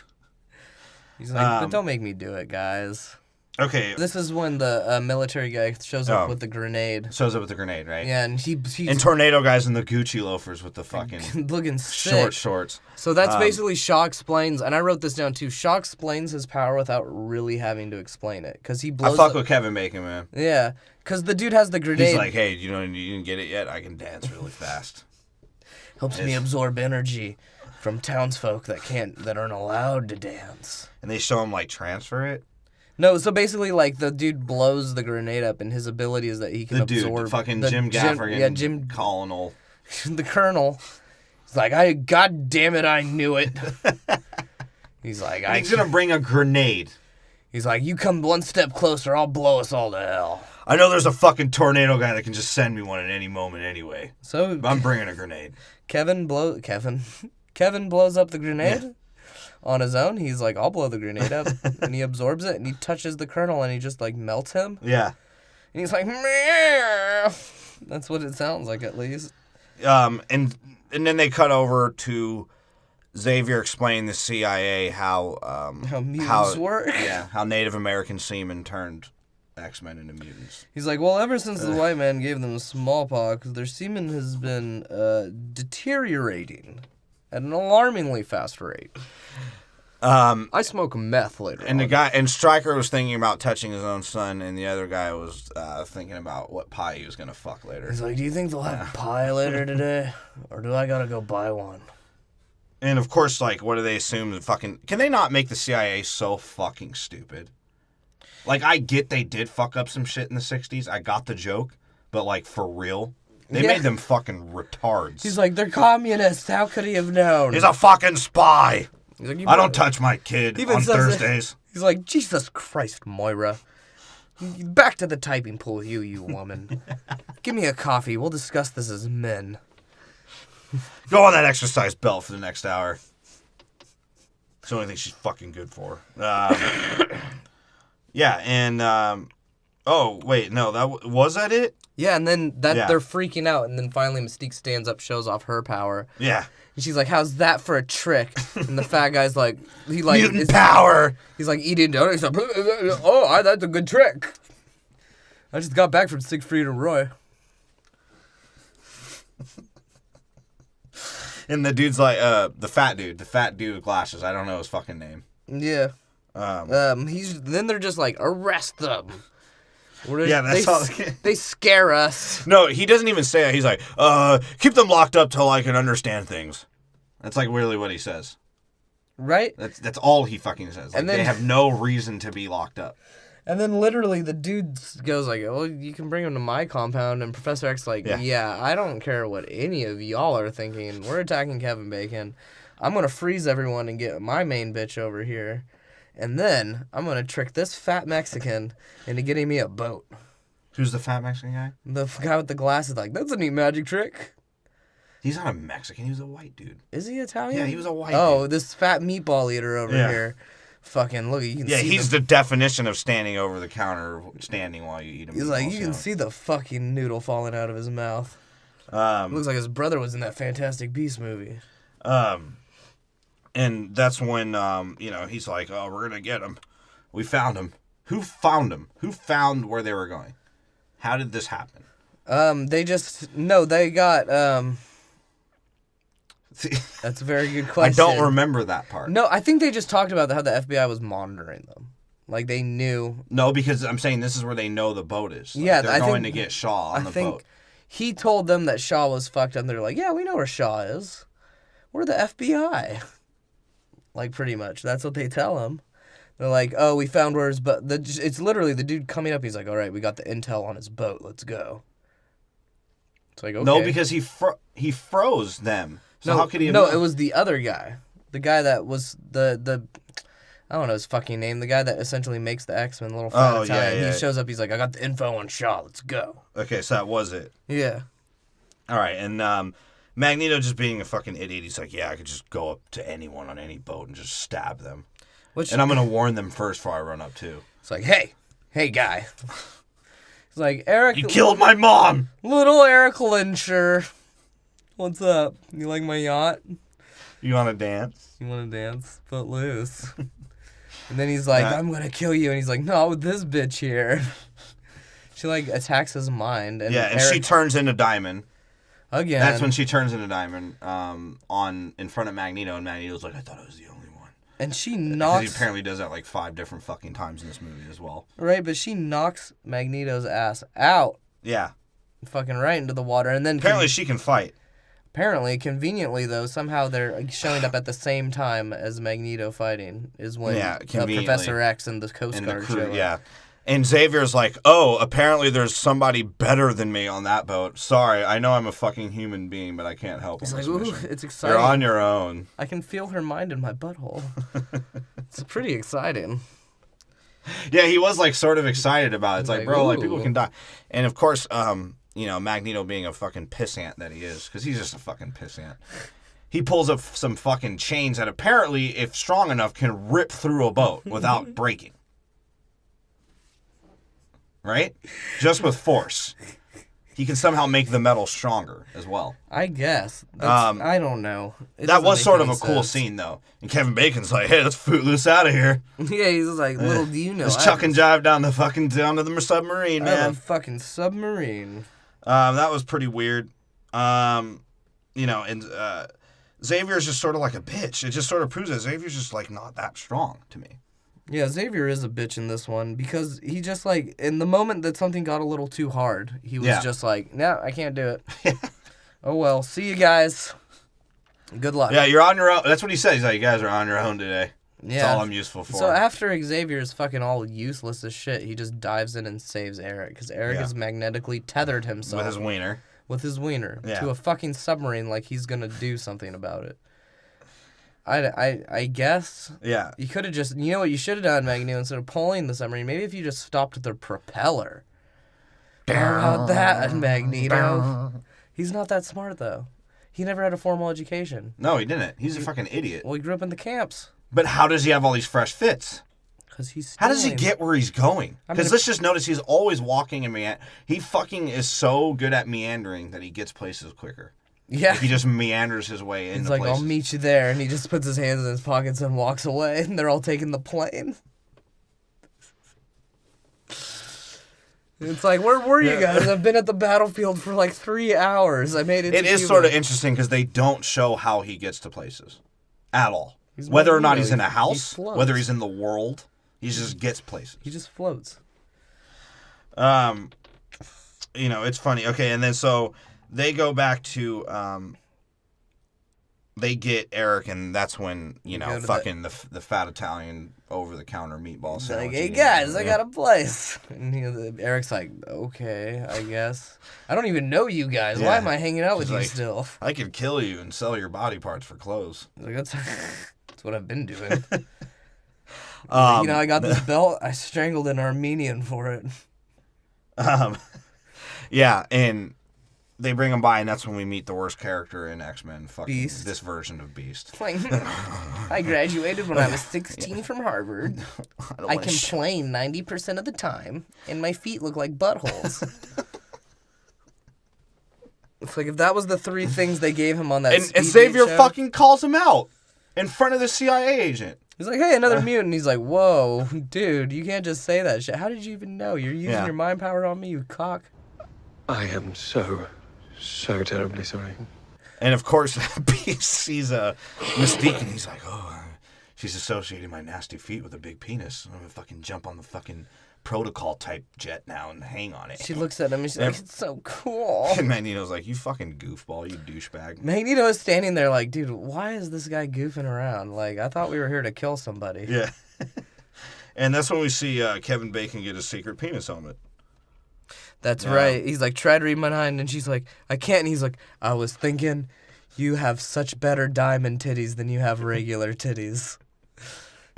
He's like, but don't make me do it, guys. Okay. This is when the military guy shows up with the grenade. Shows up with the grenade, right? Yeah, and he's... And Tornado Guy's in the Gucci loafers with the fucking... looking sick. Shorts. So that's basically Shaw explains, and I wrote this down too, Shaw explains his power without really having to explain it. Because he blows... I fuck with Kevin Bacon, man. Yeah, because the dude has the grenade. He's like, hey, you didn't get it yet? I can dance really fast. Helps me absorb energy from townsfolk that aren't allowed to dance. And they show him, like, transfer it? No, so basically, like, the dude blows the grenade up, and his ability is that he can absorb... The fucking Jim Gaffigan, Jim Colonel. The Colonel. He's like, God damn it, I knew it. He's like, He's gonna bring a grenade. He's like, you come one step closer, I'll blow us all to hell. I know there's a fucking tornado guy that can just send me one at any moment anyway. So I'm bringing a grenade. Kevin blows up the grenade on his own. He's like, I'll blow the grenade up. And he absorbs it, and he touches the Colonel, and he just, like, melts him. Yeah. And he's like, meow. That's what it sounds like, at least. And then they cut over to Xavier explaining to the CIA how mutants work. Yeah, how Native American seamen turned X-Men into mutants. He's like, well, ever since the white man gave them smallpox, their semen has been deteriorating at an alarmingly fast rate. I smoke meth later. And the guy and Stryker was thinking about touching his own son, and the other guy was thinking about what pie he was gonna fuck later. He's like, do you think they'll have pie later today, or do I gotta go buy one? And of course, like, what do they assume? Can they not make the CIA so fucking stupid? Like, I get they did fuck up some shit in the 60s. I got the joke. But, like, for real, they made them fucking retards. He's like, they're communists. How could he have known? He's a fucking spy. He's like, I don't touch my kid on Thursdays. He's like, Jesus Christ, Moira. Back to the typing pool, you woman. Give me a coffee. We'll discuss this as men. Go on that exercise belt for the next hour. It's the only thing she's fucking good for. Yeah, and oh wait, no, was that it? Yeah, and then they're freaking out, and then finally Mystique stands up, shows off her power. Yeah. And she's like, "How's that for a trick?" And the fat guy's like, mutant power. He's like eating donuts. He's like, "Oh, that's a good trick." I just got back from Siegfried and Roy. And the dude's like, the fat dude with glasses. I don't know his fucking name. Yeah. Then they're just like, arrest them. Yeah, that's all. They scare us. No, he doesn't even say that. He's like, keep them locked up till I can understand things. That's like really what he says. Right? That's all he fucking says. Like, and then, they have no reason to be locked up. And then literally the dude goes like, well, you can bring him to my compound. And Professor X like, yeah, I don't care what any of y'all are thinking. We're attacking Kevin Bacon. I'm going to freeze everyone and get my main bitch over here. And then I'm going to trick this fat Mexican into getting me a boat. Who's the fat Mexican guy? The guy with the glasses, like, that's a neat magic trick. He's not a Mexican. He was a white dude. Is he Italian? Yeah, he was a white dude. Oh, this fat meatball eater over here. Fucking, look, you can see. Yeah, he's the definition of standing over the counter, standing while you eat him. He's like, you can see the fucking noodle falling out of his mouth. Looks like his brother was in that Fantastic Beasts movie. And that's when, he's like, oh, we're going to get him. We found him. Who found him? Who found where they were going? How did this happen? They got, that's a very good question. I don't remember that part. No, I think they just talked about how the FBI was monitoring them. Like, they knew. No, because I'm saying this is where they know the boat is. Like, yeah, they're going to get Shaw on the boat. He told them that Shaw was fucked up, and they're like, yeah, we know where Shaw is. We're the FBI. Like, pretty much. That's what they tell him. They're like, oh, we found where his boat... It's literally the dude coming up. He's like, all right, we got the intel on his boat. Let's go. It's like, okay. No, because he froze them. So how could he have known? It was the other guy. The guy that was the I don't know his fucking name. The guy that essentially makes the X-Men, little fat Italian. Yeah. He shows up. He's like, I got the info on Shaw. Let's go. Okay, so that was it. Yeah. All right, and Magneto just being a fucking idiot. He's like, yeah, I could just go up to anyone on any boat and just stab them. And I'm going to warn them first before I run up, too. It's like, hey, guy. It's like, Eric... You killed my mom! Little Eric Lyncher. What's up? You like my yacht? You want to dance? You want to dance? Foot loose. And then he's like, I'm going to kill you. And he's like, not with this bitch here. She, like, attacks his mind. And and she turns into Diamond. Again. That's when she turns into Diamond in front of Magneto. And Magneto's like, I thought I was the only one. And she knocks... He apparently does that like 5 different fucking times in this movie as well. Right, but she knocks Magneto's ass out. Yeah. Fucking right into the water. And then... Apparently she can fight. Apparently, conveniently though, somehow they're showing up at the same time as Magneto fighting is when Professor X and the Coast Guard show up. Yeah. And Xavier's like, oh, apparently there's somebody better than me on that boat. Sorry, I know I'm a fucking human being, but I can't help. He's like, ooh, it's exciting. You're on your own. I can feel her mind in my butthole. It's pretty exciting. Yeah, he was like sort of excited about it. It's like, bro, like people can die. And of course, Magneto being a fucking pissant that he is, because he's just a fucking pissant. He pulls up some fucking chains that apparently, if strong enough, can rip through a boat without breaking. Right? Just with force. He can somehow make the metal stronger as well. I guess. I don't know. That was sort of a cool scene, though. And Kevin Bacon's like, hey, let's footloose out of here. Yeah, he's like, little do you know. Let's chuck and jive down to the submarine, man. I have a fucking submarine. That was pretty weird. And Xavier's just sort of like a bitch. It just sort of proves that Xavier's just like not that strong to me. Yeah, Xavier is a bitch in this one because he just like, in the moment that something got a little too hard, he was just like, no, I can't do it. Oh well, see you guys. Good luck. Yeah, you're on your own. That's what he says. He's like, you guys are on your own today. Yeah. That's all I'm useful for. So after Xavier's fucking all useless as shit, he just dives in and saves Eric because Eric has magnetically tethered himself. With his wiener. To a fucking submarine like he's going to do something about it. I guess. Yeah. You could have just, you know what you should have done, Magneto, instead of pulling the submarine, maybe if you just stopped the propeller. How about that, Magneto? He's not that smart, though. He never had a formal education. No, he didn't. He's a fucking idiot. Well, he grew up in the camps. But how does he have all these fresh fits? Because he's How does he get where he's going? Because let's just notice he's always walking in he fucking is so good at meandering that he gets places quicker. Yeah. Like he just meanders his way into places. He's like, I'll meet you there. And he just puts his hands in his pockets and walks away. And they're all taking the plane. It's like, where were you guys? I've been at the battlefield for like 3 hours. I made it to It is Cuba. sort of interesting because they don't show how he gets to places at all. Whether or not he's in a house, whether he's in the world, he just gets places. He just floats. You know, it's funny. Okay, and then so they go back to they get Eric, and that's when, you know, fucking the fat Italian over-the-counter meatball sandwich. Like, hey, guys, I got a place. And Eric's like, okay, I guess. I don't even know you guys. Why am I hanging out with you still? I could kill you and sell your body parts for clothes. Like, that's what I've been doing. I got this belt. I strangled an Armenian for it. Yeah, and they bring him by, and that's when we meet the worst character in X-Men, fucking Beast. This version of Beast. Like, I graduated when I was 16 from Harvard. I complain 90% of the time, and my feet look like buttholes. It's like if that was the 3 things they gave him on that and Xavier fucking calls him out in front of the CIA agent. He's like, hey, another mutant. He's like, whoa, dude, you can't just say that shit. How did you even know? You're using your mind power on me, you cock. I am so terribly sorry. And of course, Beast sees Mystique, and he's like, oh, she's associating my nasty feet with a big penis. I'm gonna fucking jump on the fucking protocol type jet now and hang on it. She looks at him and she's like, it's so cool. And Magneto's like, you fucking goofball, you douchebag. Magneto is standing there like, dude, why is this guy goofing around? Like, I thought we were here to kill somebody. Yeah. And that's when we see Kevin Bacon get his secret penis helmet. That's right. He's like, try to read my mind. And she's like, I can't. And he's like, I was thinking you have such better diamond titties than you have regular titties.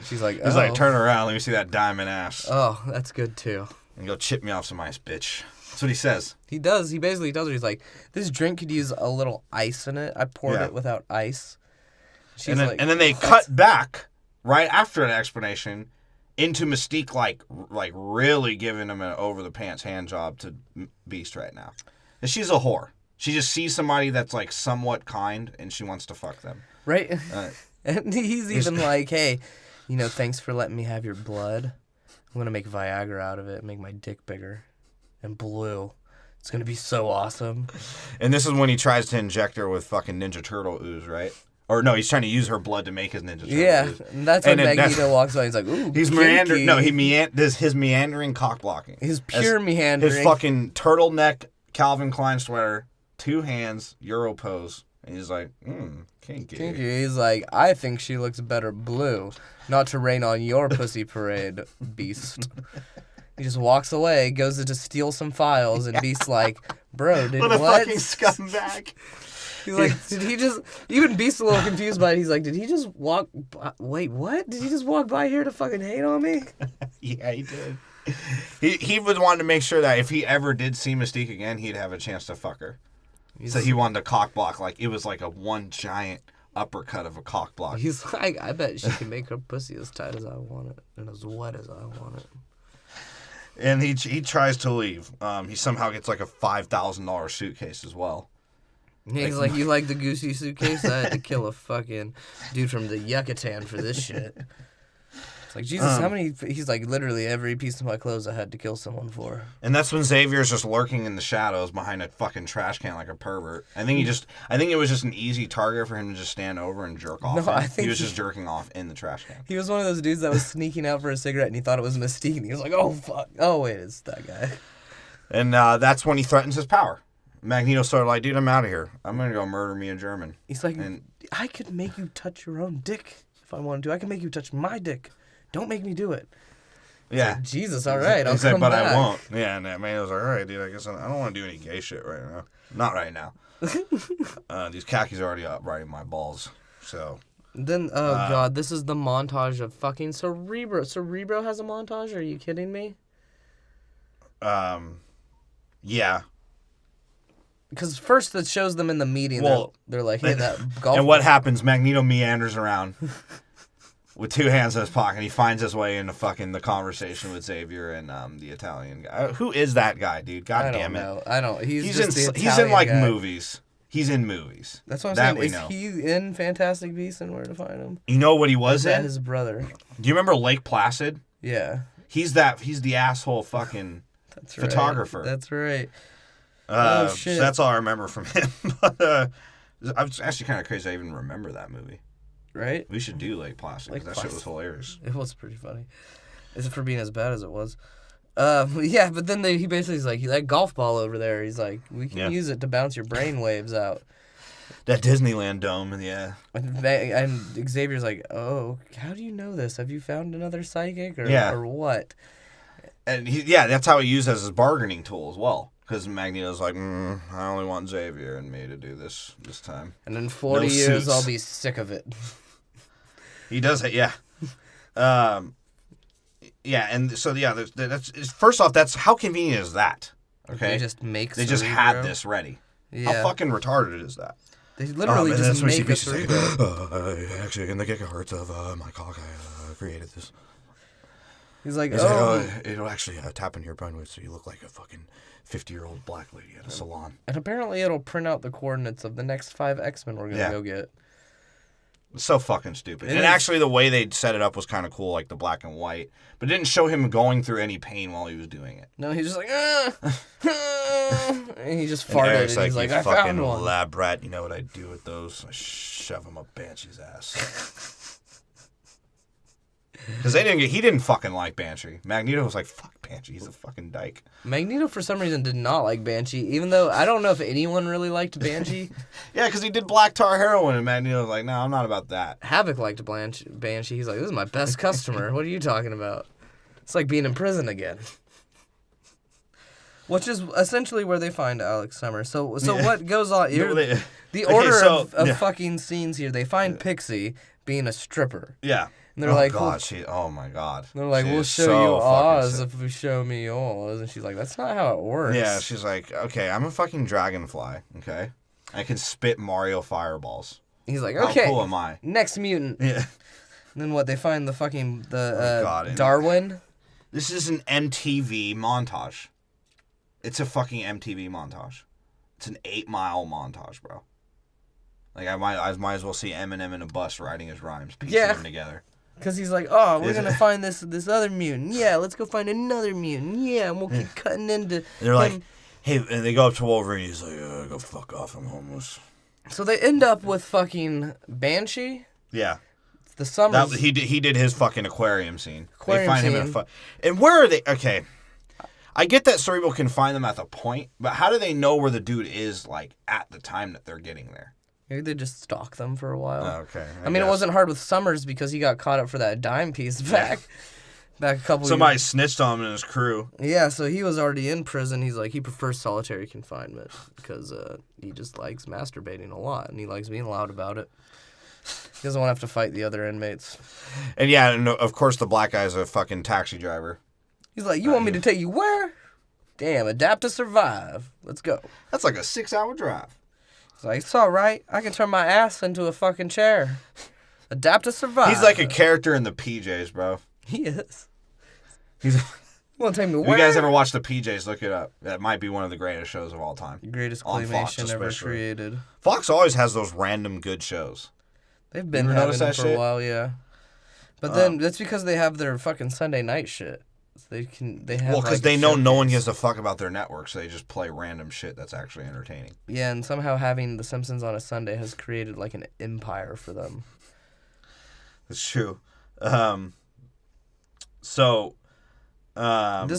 She's like, He's like, turn around. Let me see that diamond ass. Oh, that's good too. And go chip me off some ice, bitch. That's what he says. He does. He basically tells her, he's like, this drink could use a little ice in it. I poured it without ice. And then they cut back right after an explanation into Mystique, like really giving him an over-the-pants hand job to Beast right now. And she's a whore. She just sees somebody that's, like, somewhat kind, and she wants to fuck them. Right? And he's even like, hey, thanks for letting me have your blood. I'm going to make Viagra out of it, make my dick bigger and blue. It's going to be so awesome. And this is when he tries to inject her with fucking Ninja Turtle ooze, right? Or no, he's trying to use her blood to make his Ninja Turtle. Yeah, and that's when Magneto walks by. He's like, "Ooh, he's meandering." No, his meandering cock blocking. His pure meandering. His fucking turtleneck Calvin Klein sweater, 2 hands, Euro pose, and he's like, kinky. He's like, I think she looks better blue. Not to rain on your pussy parade, Beast. He just walks away, goes to steal some files, and Beast's like, bro, what? What a fucking scumbag. He's like, did he just... Even Beast's a little confused by it. He's like, did he just walk... Wait, what? Did he just walk by here to fucking hate on me? Yeah, he did. He would want to make sure that if he ever did see Mystique again, he'd have a chance to fuck her. So he wanted to cock block. Like, it was like a one giant uppercut of a cock block. He's like, I bet she can make her pussy as tight as I want it and as wet as I want it. And he tries to leave. He somehow gets like a $5,000 suitcase as well. He's like, you like the Goosey suitcase? I had to kill a fucking dude from the Yucatan for this shit. It's like, Jesus, how many... He's like, literally every piece of my clothes I had to kill someone for. And that's when Xavier's just lurking in the shadows behind a fucking trash can like a pervert. I think it was just an easy target for him to just stand over and jerk off. No, I think he was just jerking off in the trash can. He was one of those dudes that was sneaking out for a cigarette and he thought it was Mystique. And he was like, oh, fuck. Oh, wait, it's that guy. And that's when he threatens his power. Magneto started like, dude, I'm out of here. I'm going to go murder me a German. He's like, I could make you touch your own dick if I wanted to. I can make you touch my dick. Don't make me do it. Yeah. Like, Jesus, all right, I'll come back. I won't. Yeah, and Magneto's like, all right, dude, I guess I don't want to do any gay shit right now. Not right now. These khakis are already up right in my balls. So Then, God, this is the montage of fucking Cerebro. Cerebro has a montage? Are you kidding me? Yeah. Because first it shows them in the meeting. Well, they're like, hey, that golf. And what happens? Magneto meanders around with two hands in his pocket. He finds his way into fucking the conversation with Xavier and the Italian guy. Who is that guy, dude? God damn it. I don't. He's in like guy. Movies. He's in movies. That's what I'm saying. Is he in Fantastic Beasts and Where to Find Him? You know what he was in? His brother. Do you remember Lake Placid? Yeah. He's the asshole fucking photographer. That's right. Shit. So that's all I remember from him. But I was actually kind of crazy I even remember that movie. Right? We should do Lake Placid because that shit was hilarious. It was pretty funny. Is it for being as bad as it was? Yeah, but then he basically is like, that golf ball over there, he's like, we can use it to bounce your brain waves out. That Disneyland dome, yeah. And Xavier's like, oh, how do you know this? Have you found another psychic or what? And that's how he used as his bargaining tool as well. Because Magneto's like, I only want Xavier and me to do this time. And in 40 years, I'll be sick of it. He does it, yeah. Yeah, and so that's first off, that's how convenient is that? Okay, they just had this ready. Yeah. How fucking retarded is that? They literally just make a Cerebro. Actually, in the gigahertz of my cock, I created this. He's like, it'll actually tap into your brainwaves so you look like a fucking 50-year-old black lady at a salon. And apparently, it'll print out the coordinates of the next 5 X-Men we're gonna go get. So fucking stupid. And actually, the way they set it up was kind of cool, like the black and white. But it didn't show him going through any pain while he was doing it. No, he's just like, and he just farted. And he's like, I found one. Lab rat, you know what I do with those? I shove him up Banshee's ass. Because he didn't fucking like Banshee. Magneto was like, fuck Banshee, he's a fucking dyke. Magneto, for some reason, did not like Banshee, even though I don't know if anyone really liked Banshee. Yeah, because he did black tar heroin, and Magneto was like, no, I'm not about that. Havoc liked Banshee. He's like, this is my best customer. What are you talking about? It's like being in prison again. Which is essentially where they find Alex Summers. So what goes on here? The order of fucking scenes here. They find Pixie being a stripper. Yeah. And they're like, oh my God. They're like, we'll show you Oz if we show me yours. And she's like, that's not how it works. Yeah, she's like, okay, I'm a fucking dragonfly, okay? I can spit Mario fireballs. He's like, okay. How cool am I? Next mutant. Yeah. And then what, they find Darwin? This is an MTV montage. It's a fucking MTV montage. It's an 8-mile montage, bro. Like, I might as well see Eminem in a bus writing his rhymes, piecing them together. Because he's like, oh, we're going to find this other mutant. Yeah, let's go find another mutant. Yeah, and we'll keep cutting into They're like, hey, and they go up to Wolverine. He's like, go fuck off, I'm homeless. So they end up with fucking Banshee. Yeah. The Summers. He did his fucking aquarium scene. They find him in and where are they? Okay. I get that Cerebro can find them at the point, but how do they know where the dude is, like, at the time that they're getting there? Maybe they just stalk them for a while. Oh, okay. I mean, it wasn't hard with Summers because he got caught up for that dime piece back a couple Somebody years. snitched on him and his crew. Yeah, so he was already in prison. He's like, he prefers solitary confinement because he just likes masturbating a lot and he likes being loud about it. He doesn't want to have to fight the other inmates. And yeah, and of course the black guy's a fucking taxi driver. He's like, you want me to take you where? Damn, adapt to survive. Let's go. That's like a 6-hour drive. He's like, it's all right. I can turn my ass into a fucking chair. Adapt to survive. He's like a character in the PJs, bro. He is. You want to take me where? If you guys ever watched the PJs, look it up. That might be one of the greatest shows of all time. The greatest claymation ever created. Fox always has those random good shows. They've been having them for a while, yeah. But then that's because they have their fucking Sunday night shit. They have because they know no one gives a fuck about their network, so they just play random shit that's actually entertaining. Yeah, and somehow having The Simpsons on a Sunday has created like an empire for them. It's true. This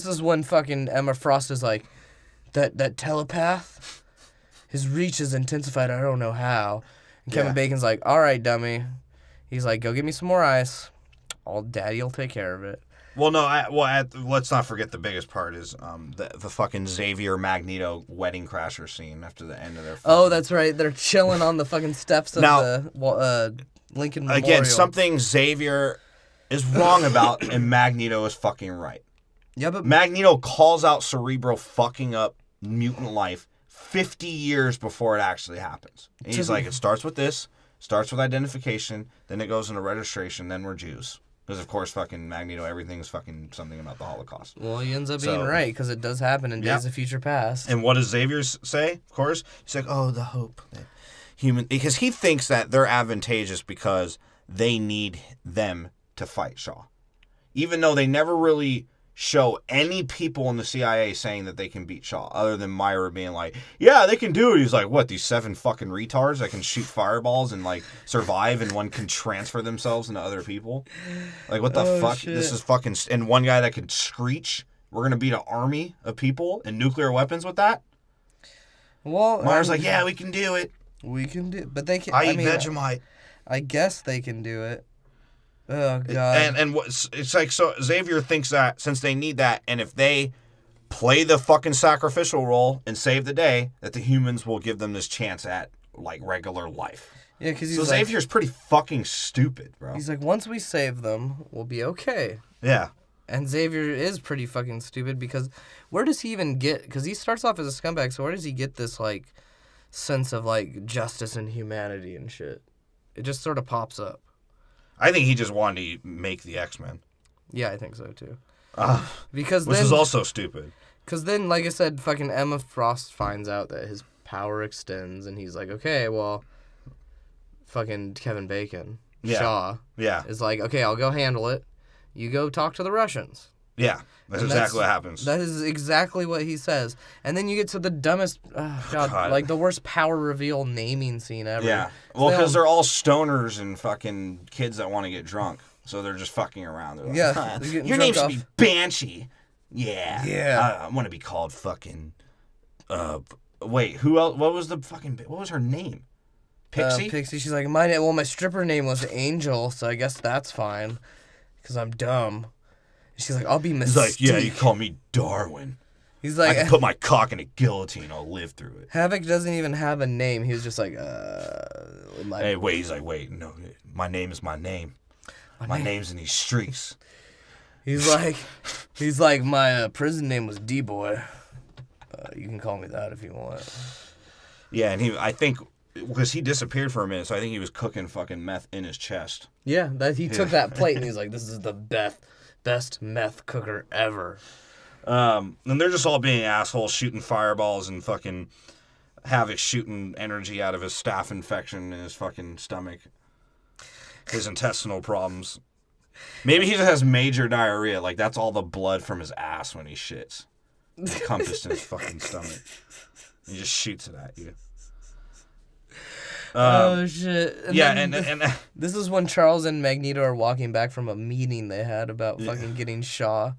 is when fucking Emma Frost is like, that telepath, his reach is intensified. I don't know how. And Kevin Bacon's like, all right, dummy. He's like, go get me some more ice. Daddy'll take care of it. Well, no, let's not forget the biggest part is the fucking Xavier Magneto wedding crasher scene after the end of their. Oh, that's right. They're chilling on the fucking steps of Lincoln Memorial. Again, something Xavier is wrong about, and Magneto is fucking right. Yeah, but Magneto calls out Cerebro fucking up mutant life 50 years before it actually happens. And he's like, it starts with this, starts with identification, then it goes into registration, then we're Jews. Because, of course, fucking Magneto, everything's fucking something about the Holocaust. Well, he ends up being right, because it does happen in Days of Future Past. And what does Xavier say, of course? He's like, oh, the hope that human... Because he thinks that they're advantageous because they need them to fight Shaw. Even though they never really show any people in the CIA saying that they can beat Shaw, other than Myra being like, yeah, they can do it. He's like, what, these 7 fucking retards that can shoot fireballs and, like, survive, and one can transfer themselves into other people? Like, what the fuck? Shit. This is fucking... And one guy that can screech. We're going to beat an army of people and nuclear weapons with that? Well, Myra's like, yeah, we can do it. We can do... But they can... I eat Vegemite. I guess they can do it. Oh, God. And it's like, so Xavier thinks that since they need that, and if they play the fucking sacrificial role and save the day, that the humans will give them this chance at, like, regular life. Yeah, because So Xavier's pretty fucking stupid, bro. He's like, once we save them, we'll be okay. Yeah. And Xavier is pretty fucking stupid, because where does he even get... Because he starts off as a scumbag, so where does he get this, like, sense of, like, justice and humanity and shit? It just sort of pops up. I think he just wanted to make the X-Men. Yeah, I think so, too. Which is also stupid. Because then, like I said, fucking Emma Frost finds out that his power extends, and he's like, okay, well, fucking Kevin Bacon, Shaw, is like, okay, I'll go handle it. You go talk to the Russians. Yeah, that's exactly what happens. That is exactly what he says. And then you get to the dumbest, like the worst power reveal naming scene ever. Yeah, well, because they're all stoners and fucking kids that want to get drunk. So they're just fucking around. They're like, your name should be Banshee. Yeah. Yeah. I want to be called fucking, wait, who else? What was her name? Pixie? Pixie. She's like, my stripper name was Angel, so I guess that's fine. Because I'm dumb. She's like, I'll be Mystique. He's like, yeah, you call me Darwin. He's like, I can put my cock in a guillotine. I'll live through it. Havoc doesn't even have a name. He was just like, Hey, wait. He's like, wait, no, my name is my name. My name's in these streets. He's like, my prison name was D-Boy. You can call me that if you want. Yeah, and I think, because he disappeared for a minute, so I think he was cooking fucking meth in his chest. Yeah, he took that plate and he's like, this is the best meth cooker ever. And they're just all being assholes, shooting fireballs, and fucking Havoc shooting energy out of his staph infection in his fucking stomach. His intestinal problems. Maybe he just has major diarrhea. Like, that's all the blood from his ass when he shits. Encompassed in his fucking stomach. He just shoots it at you. Oh, shit. And this is when Charles and Magneto are walking back from a meeting they had about fucking getting Shaw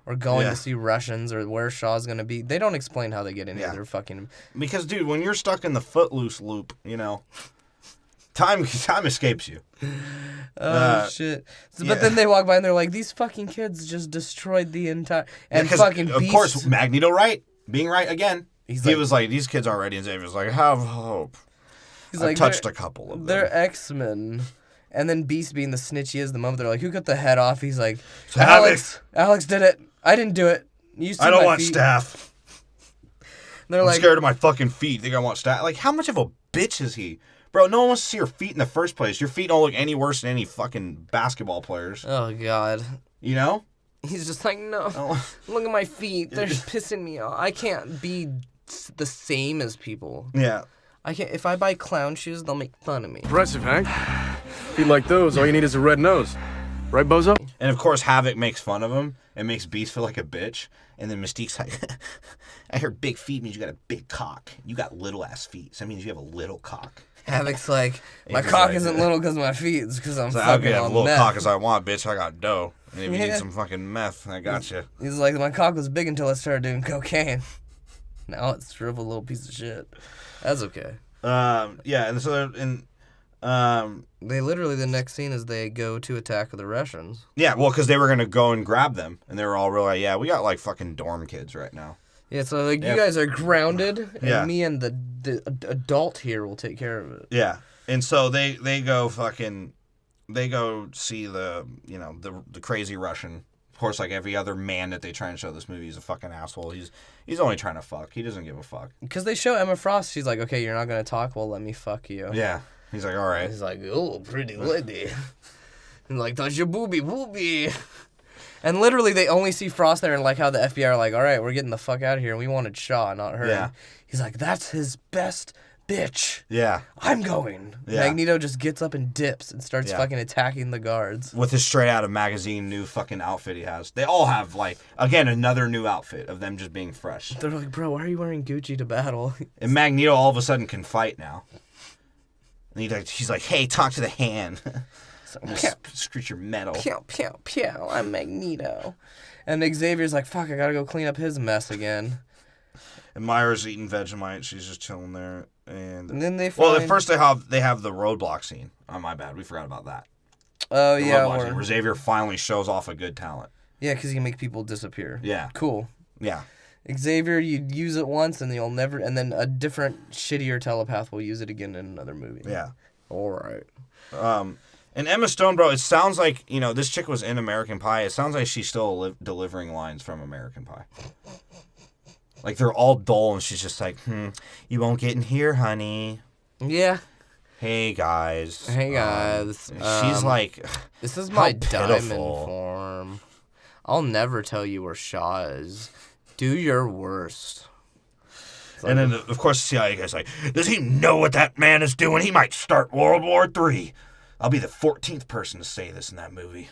or going to see Russians or where Shaw's going to be. They don't explain how they get any of their fucking... Because, dude, when you're stuck in the Footloose loop, you know, time escapes you. Shit. But then they walk by and they're like, these fucking kids just destroyed the entire... And fucking Beast... Of course, Magneto being right again. He was like, these kids aren't ready. And Xavier's like, have hope. He's I've touched a couple of them. They're X-Men. And then Beast being the snitch he is, the moment they're like, who cut the head off? He's like, Alex did it. I didn't do it. I don't want staff. They're I'm scared of my fucking feet. Think I want staff? Like, how much of a bitch is he? Bro, no one wants to see your feet in the first place. Your feet don't look any worse than any fucking basketball players. Oh, God. You know? He's just like, no. Look at my feet. They're just pissing me off. I can't be the same as people. Yeah. I can't. If I buy clown shoes, they'll make fun of me. Impressive, Hank. Feet like those, all you need is a red nose. Right, bozo? And of course, Havoc makes fun of him and makes Beast feel like a bitch. And then Mystique's like, I heard big feet means you got a big cock. You got little ass feet. So that means you have a little cock. Havoc's like, my cock isn't little because of my feet. It's because I'm fucking I can have on a little meth. cock as I want, bitch. I got dough. And if you need some fucking meth, I got you. He's like, my cock was big until I started doing cocaine. Now it's shriveled little piece of shit. That's okay. And so they literally, the next scene is they go to attack the Russians. Yeah, well, because they were going to go and grab them. And they were all real like, yeah, we got like fucking dorm kids right now. Yeah, so like you guys are grounded, and me and the adult here will take care of it. Yeah. And so they go fucking they go see the crazy Russian. Of course, like every other man that they try and show this movie, he's a fucking asshole. He's only trying to fuck. He doesn't give a fuck. Because they show Emma Frost. She's like, okay, you're not going to talk? Well, let me fuck you. Yeah. He's like, all right. He's like, oh, pretty lady. And like, touch your booby. And literally, they only see Frost there and like how the FBI are like, all right, we're getting the fuck out of here. We wanted Shaw, not her. Yeah. He's like, that's his best bitch. Yeah. I'm going. Yeah. Magneto just gets up and dips and starts fucking attacking the guards. With his straight out of magazine new fucking outfit he has. They all have, like, again, another new outfit of them just being fresh. They're like, bro, why are you wearing Gucci to battle? And Magneto all of a sudden can fight now. And he's like, hey, talk to the hand. So, screech your metal. Pew, pew, pew, I'm Magneto. And Xavier's like, fuck, I gotta go clean up his mess again. And Myra's eating Vegemite. She's just chilling there. And then they find... Well, at first they have the roadblock scene. Oh, my bad. We forgot about that. Oh, the yeah. Where Xavier finally shows off a good talent. Yeah, because he can make people disappear. Yeah. Cool. Yeah. Xavier, you'd use it once and you'll never... And then a different, shittier telepath will use it again in another movie. Yeah. All right. And Emma Stone, bro, it sounds like, this chick was in American Pie. It sounds like she's still delivering lines from American Pie. Like, they're all dull, and she's just like, you won't get in here, honey. Yeah. Hey, guys. She's like, this is my diamond form. I'll never tell you where Shaw is. Do your worst. And then, of course, the CIA guy's like, does he know what that man is doing? He might start World War III. I'll be the 14th person to say this in that movie.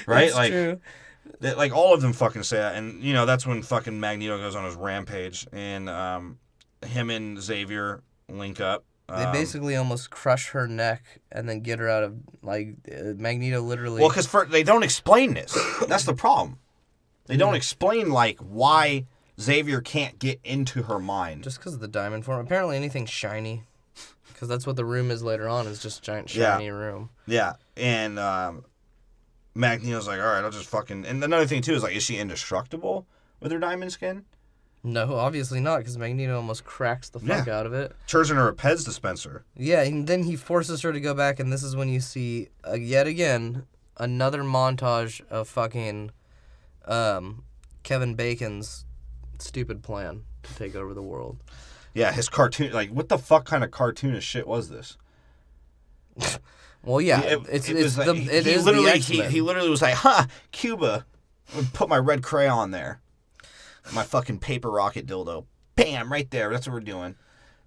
Right? It's true. Like, all of them fucking say that. And, that's when fucking Magneto goes on his rampage. And him and Xavier link up. They basically almost crush her neck and then get her out of, like, Magneto literally... Well, because they don't explain this. That's the problem. They don't explain, like, why Xavier can't get into her mind. Just because of the diamond form. Apparently anything shiny. Because that's what the room is later on, is just giant shiny room. Yeah. And Magneto's like, all right, I'll just fucking... And another thing, too, is, like, is she indestructible with her diamond skin? No, obviously not, because Magneto almost cracks the fuck out of it. Turns into a Pez dispenser. Yeah, and then he forces her to go back, and this is when you see, yet again, another montage of fucking Kevin Bacon's stupid plan to take over the world. Yeah, his cartoon... Like, what the fuck kind of cartoonish shit was this? Well, yeah, He literally was like, Cuba. Put my red crayon there. My fucking paper rocket dildo. Bam, right there. That's what we're doing.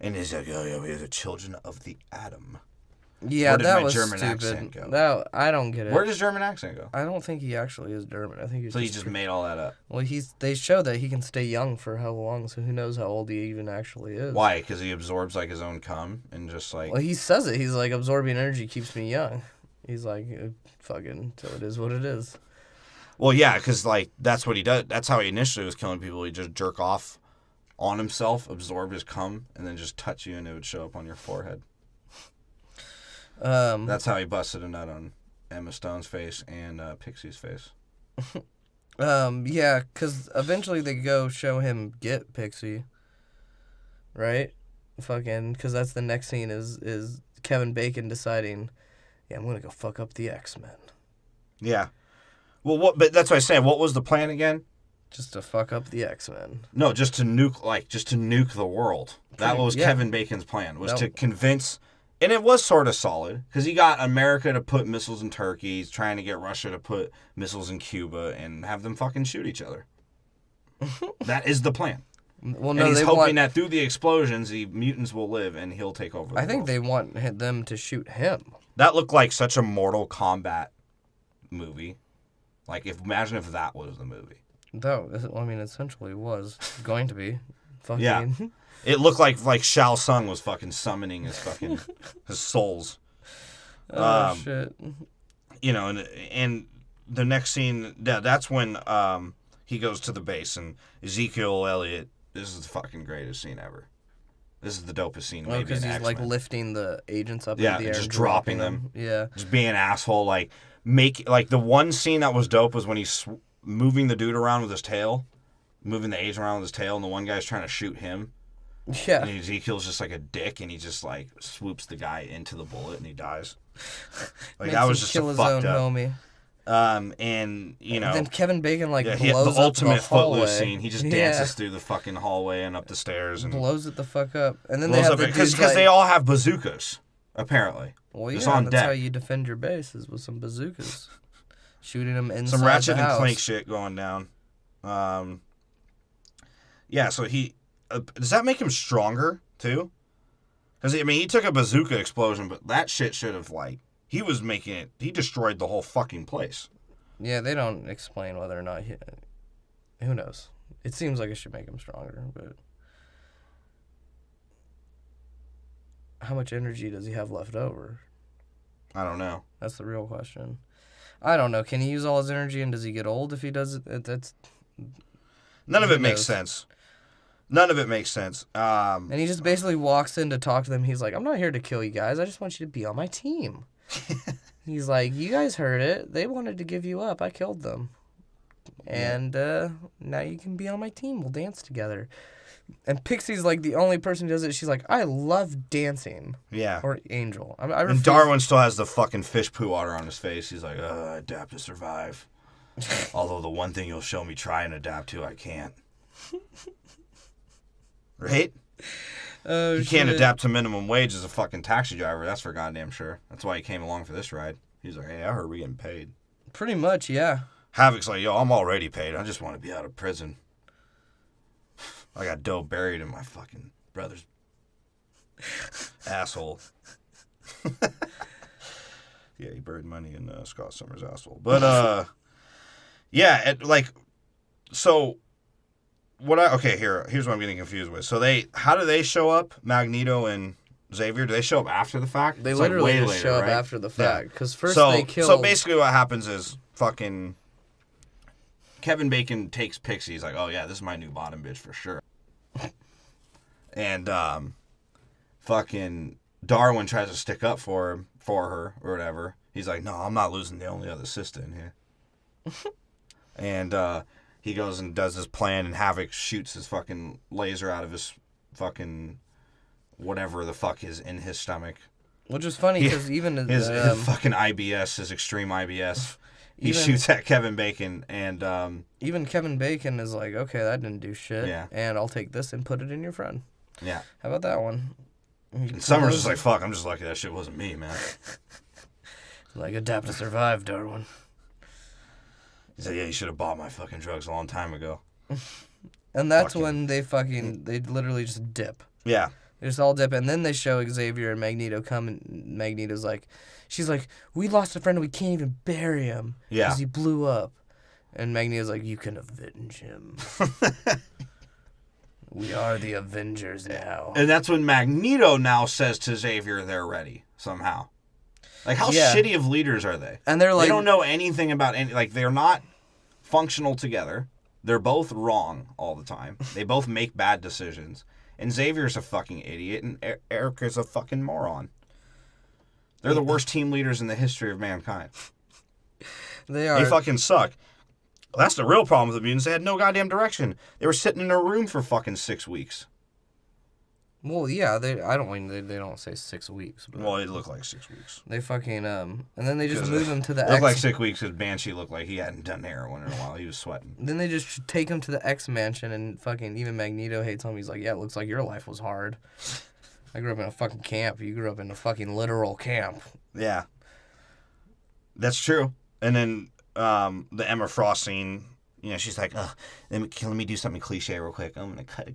And he's like, oh, yeah, we are the children of the atom. Yeah, that was German stupid. accent go? That, I don't get it. Where does German accent go? I don't think he actually is German. I think he's so he just made all that up. Well, they show that he can stay young for how long, so who knows how old he even actually is. Why? Because he absorbs, like, his own cum and just, like... Well, he says it. He's like, absorbing energy keeps me young. He's like, fucking, till it is what it is. Well, yeah, because, like, that's what he does. That's how he initially was killing people. He'd just jerk off on himself, absorb his cum, and then just touch you, and it would show up on your forehead. That's how he busted a nut on Emma Stone's face and Pixie's face. Yeah, because eventually they go show him get Pixie, right? Fucking, because that's the next scene is Kevin Bacon deciding, yeah, I'm gonna go fuck up the X-Men. Yeah. Well, but that's what I said. What was the plan again? Just to fuck up the X-Men. No, just to nuke the world. That was Kevin Bacon's plan, was to convince, and it was sort of solid, because he got America to put missiles in Turkey, he's trying to get Russia to put missiles in Cuba, and have them fucking shoot each other. That is the plan. Well, no, and he's hoping that through the explosions, the mutants will live, and he'll take over the world. I think they want them to shoot him. That looked like such a Mortal Kombat movie. Like, imagine if that was the movie. Essentially was going to be. Fucking. Yeah. It looked like Shao Tsung was fucking summoning his fucking his souls. Oh shit. And the next scene, that's when he goes to the base and Ezekiel Elliott. This is the fucking greatest scene ever. This is the dopest scene. Oh, because he's like lifting the agents up into the air, just dropping them. Yeah, just being an asshole. Like the one scene that was dope was when he's moving the dude around with his tail, moving the agent around with his tail, and the one guy's trying to shoot him. Yeah. And Ezekiel's just like a dick, and he just like swoops the guy into the bullet, and he dies. Like that was just kill a his fucked own up. homie. And you know, And then Kevin Bacon blows the up the ultimate hallway. Footloose scene. He just dances through the fucking hallway and up the stairs and blows it the fuck up. And then they have because they all have bazookas apparently. Well, yeah, it's on that's deck. how you defend your base is with some bazookas, shooting them inside Some Ratchet the and house. Clank shit going down. Yeah. So he does that make him stronger too? Because I mean, he took a bazooka explosion, but that shit should have like he was making it. He destroyed the whole fucking place. Yeah, they don't explain whether or not who knows. It seems like it should make him stronger, but how much energy does he have left over? I don't know. That's the real question. I don't know. Can he use all his energy, and does he get old if he does it? That's none of it makes sense. None of it makes sense. And he just basically walks in to talk to them. He's like, "I'm not here to kill you guys. I just want you to be on my team." He's like, "You guys heard it. They wanted to give you up. I killed them. And now you can be on my team. We'll dance together." And Pixie's like the only person who does it. She's like, "I love dancing." Yeah. Or Angel. I and Darwin still has the fucking fish poo water on his face. He's like, adapt to survive. Although the one thing you'll show me try and adapt to, I can't. Right? Oh, he can't adapt to minimum wage as a fucking taxi driver. That's for goddamn sure. That's why he came along for this ride. He's like, hey, I heard we're getting paid. Pretty much, yeah. Havoc's like, yo, I'm already paid. I just want to be out of prison. I got dough buried in my fucking brother's asshole. Yeah, he buried money in Scott Summers' asshole. But, yeah, so... here's what I'm getting confused with. So how do they show up? Magneto and Xavier, do they show up after the fact? They it's literally like just show up after the fact. Because first they kill... So basically what happens is fucking Kevin Bacon takes Pixie. He's like, oh yeah, this is my new bottom bitch for sure. And fucking Darwin tries to stick up for her or whatever. He's like, no, I'm not losing the only other sister in here. And he goes and does his plan, and Havoc shoots his fucking laser out of his fucking whatever the fuck is in his stomach. Which is funny because even his fucking IBS, his extreme IBS, he shoots at Kevin Bacon, and even Kevin Bacon is like, okay, that didn't do shit, yeah, and I'll take this and put it in your friend. Yeah. How about that one? And Summers is like, fuck, I'm just lucky that shit wasn't me, man. Like, adapt to survive, Darwin. He's like, yeah, you should have bought my fucking drugs a long time ago. And that's when they literally just dip. Yeah. They just all dip, and then they show Xavier and Magneto come, and Magneto's like, she's like, we lost a friend, we can't even bury him. Yeah. Because he blew up. And Magneto's like, you can avenge him. We are the Avengers now. And that's when Magneto now says to Xavier they're ready, somehow. Like, how shitty of leaders are they? And they're like... They don't know anything about any... Like, they're not functional together. They're both wrong all the time. They both make bad decisions. And Xavier's a fucking idiot, and Erica's a fucking moron. They're the worst team leaders in the history of mankind. They are. They fucking suck. That's the real problem with the mutants. They had no goddamn direction. They were sitting in a room for fucking 6 weeks. Well, yeah, they don't say 6 weeks. But well, it looked like 6 weeks. They fucking and then they just move him to the It looked like 6 weeks because Banshee looked like he hadn't done heroin in a while. He was sweating. Then they just take him to the X mansion, and fucking even Magneto hates him. He's like, yeah, it looks like your life was hard. I grew up in a fucking camp. You grew up in a fucking literal camp. Yeah. That's true. And then the Emma Frost scene, you know, she's like, let me do something cliche real quick. I'm going to cut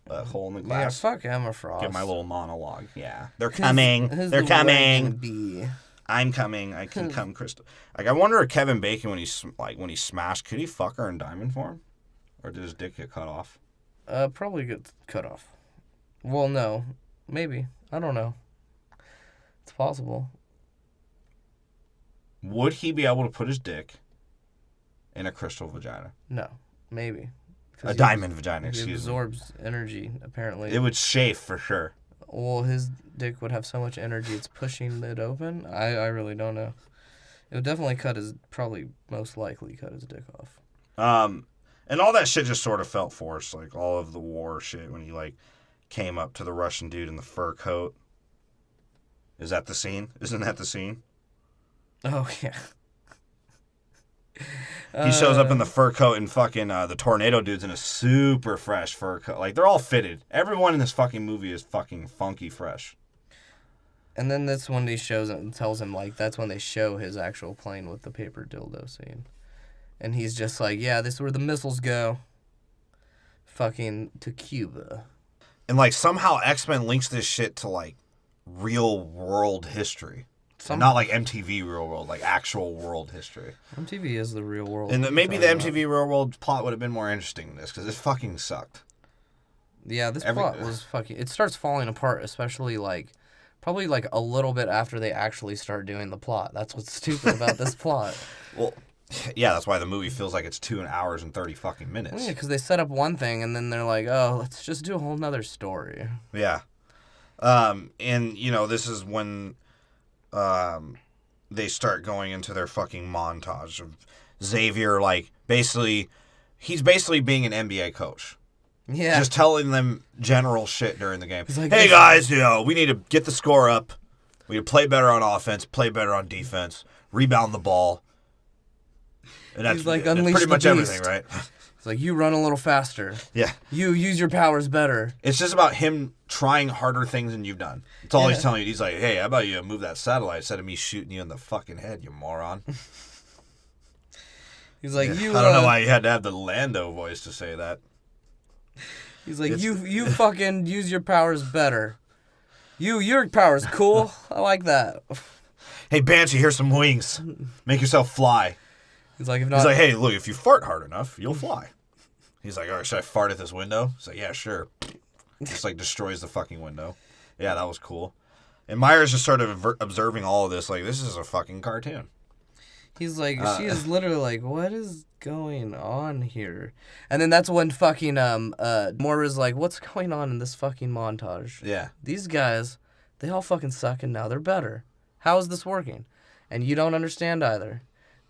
a hole in the glass. Yeah, fuck Emma Frost. Get my little monologue. Yeah. They're coming. They're coming. Be? I'm coming. I can come, Crystal. Like, I wonder if Kevin Bacon, when he smashed, could he fuck her in diamond form? Or did his dick get cut off? Probably get cut off. Well, no. Maybe. I don't know. It's possible. Would he be able to put his dick in a crystal vagina? No. Maybe. A diamond vagina, excuse me. It absorbs energy, apparently. It would chafe for sure. Well, his dick would have so much energy it's pushing it open. I really don't know. It would definitely probably most likely cut his dick off. And all that shit just sort of felt forced, like all of the war shit when he like came up to the Russian dude in the fur coat. Is that the scene? Isn't that the scene? Oh, yeah. He shows up in the fur coat and fucking the tornado dude's in a super fresh fur coat. Like, they're all fitted. Everyone in this fucking movie is fucking funky fresh. And then that's when he shows him, tells him, like, that's when they show his actual plane with the paper dildo scene. And he's just like, yeah, this is where the missiles go. Fucking to Cuba. And, like, somehow X-Men links this shit to, like, real world history. And not like MTV real world, like actual world history. MTV is the real world. And maybe the MTV real world plot would have been more interesting than this, because it fucking sucked. Yeah, this plot was fucking... It starts falling apart, especially, like... Probably, like, a little bit after they actually start doing the plot. That's what's stupid about this plot. Well, yeah, that's why the movie feels like it's 2 hours and 30 fucking minutes. Well, yeah, because they set up one thing, and then they're like, oh, let's just do a whole nother story. Yeah. And, you know, this is when... they start going into their fucking montage of Xavier, like, he's basically being an NBA coach. Yeah. Just telling them general shit during the game. Like, hey, guys, you know, we need to get the score up. We need to play better on offense, play better on defense, rebound the ball. And that's, he's like, that's unleash pretty the much beast. everything, right? It's like, you run a little faster. Yeah. You use your powers better. It's just about him trying harder things than you've done. That's all he's telling you. He's like, hey, how about you move that satellite instead of me shooting you in the fucking head, you moron. He's like, I don't know why you had to have the Lando voice to say that. He's like, you fucking use your powers better. Your powers cool. I like that. Hey, Banshee, here's some wings. Make yourself fly. He's like, hey, look, if you fart hard enough, you'll fly. He's like, all right, should I fart at this window? He's like, yeah, sure. Just like destroys the fucking window. Yeah, that was cool. And Myers just started observing all of this, like, this is a fucking cartoon. He's like, she is literally like, what is going on here? And then that's when fucking Moira's like, what's going on in this fucking montage? Yeah. These guys, they all fucking suck and now they're better. How is this working? And you don't understand either.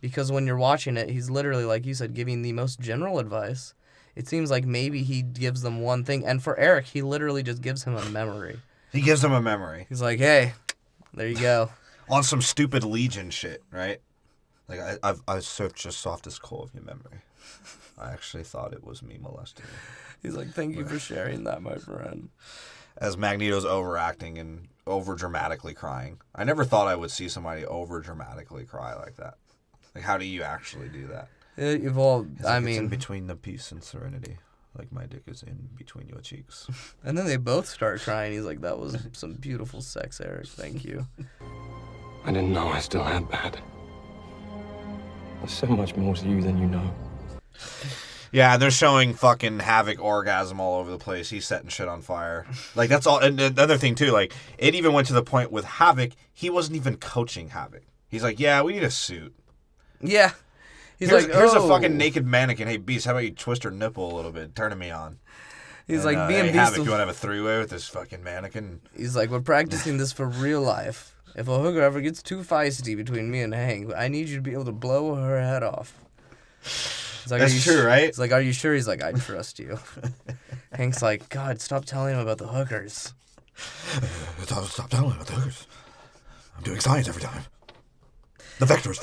Because when you're watching it, he's literally, like you said, giving the most general advice. It seems like maybe he gives them one thing. And for Eric, he literally just gives him a memory. He gives him a memory. He's like, hey, there you go. On some stupid Legion shit, right? Like, I searched the softest core of your memory. I actually thought it was me molesting you. He's like, thank you for sharing that, my friend. As Magneto's overacting and over-dramatically crying. I never thought I would see somebody over-dramatically cry like that. Like, how do you actually do that? Well, I mean... mean... It's in between the peace and serenity. Like, my dick is in between your cheeks. And then they both start crying. He's like, that was some beautiful sex, Eric. Thank you. I didn't know I still had that. There's so much more to you than you know. Yeah, they're showing fucking Havoc orgasm all over the place. He's setting shit on fire. Like, that's all. And the other thing, too, like, it even went to the point with Havoc, he wasn't even coaching Havoc. He's like, yeah, we need a suit. Yeah. Here's a fucking naked mannequin. Hey, Beast, how about you twist her nipple a little bit? Turning me on. He's like, me and hey, Beast... Havoc, you want to have a three-way with this fucking mannequin? He's like, we're practicing this for real life. If a hooker ever gets too feisty between me and Hank, I need you to be able to blow her head off. He's like, that's true, right? He's like, are you sure? He's like, I trust you. Hank's like, God, stop telling him about the hookers. Stop telling him about the hookers. I'm doing science every time. The vectors.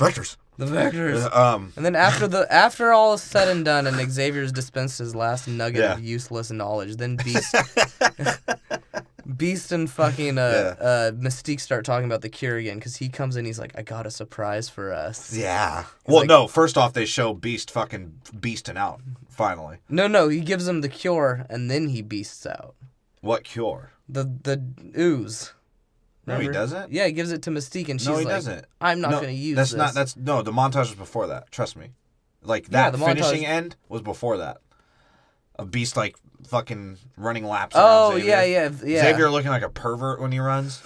The vectors. And then after all is said and done, and Xavier's dispensed his last nugget of useless knowledge, then Beast and fucking Mystique start talking about the cure again, because he comes in, he's like, I got a surprise for us. Yeah. He's like, no, first off, they show Beast fucking beasting out, finally. No, he gives him the cure, and then he beasts out. What cure? The ooze. Remember? No, he doesn't? Yeah, he gives it to Mystique, and she's like, doesn't. I'm not going to use this. No, the montage was before that, trust me. Like, that the finishing montage... end was before that. A Beast, like, fucking running laps around Xavier. Yeah. Xavier looking like a pervert when he runs.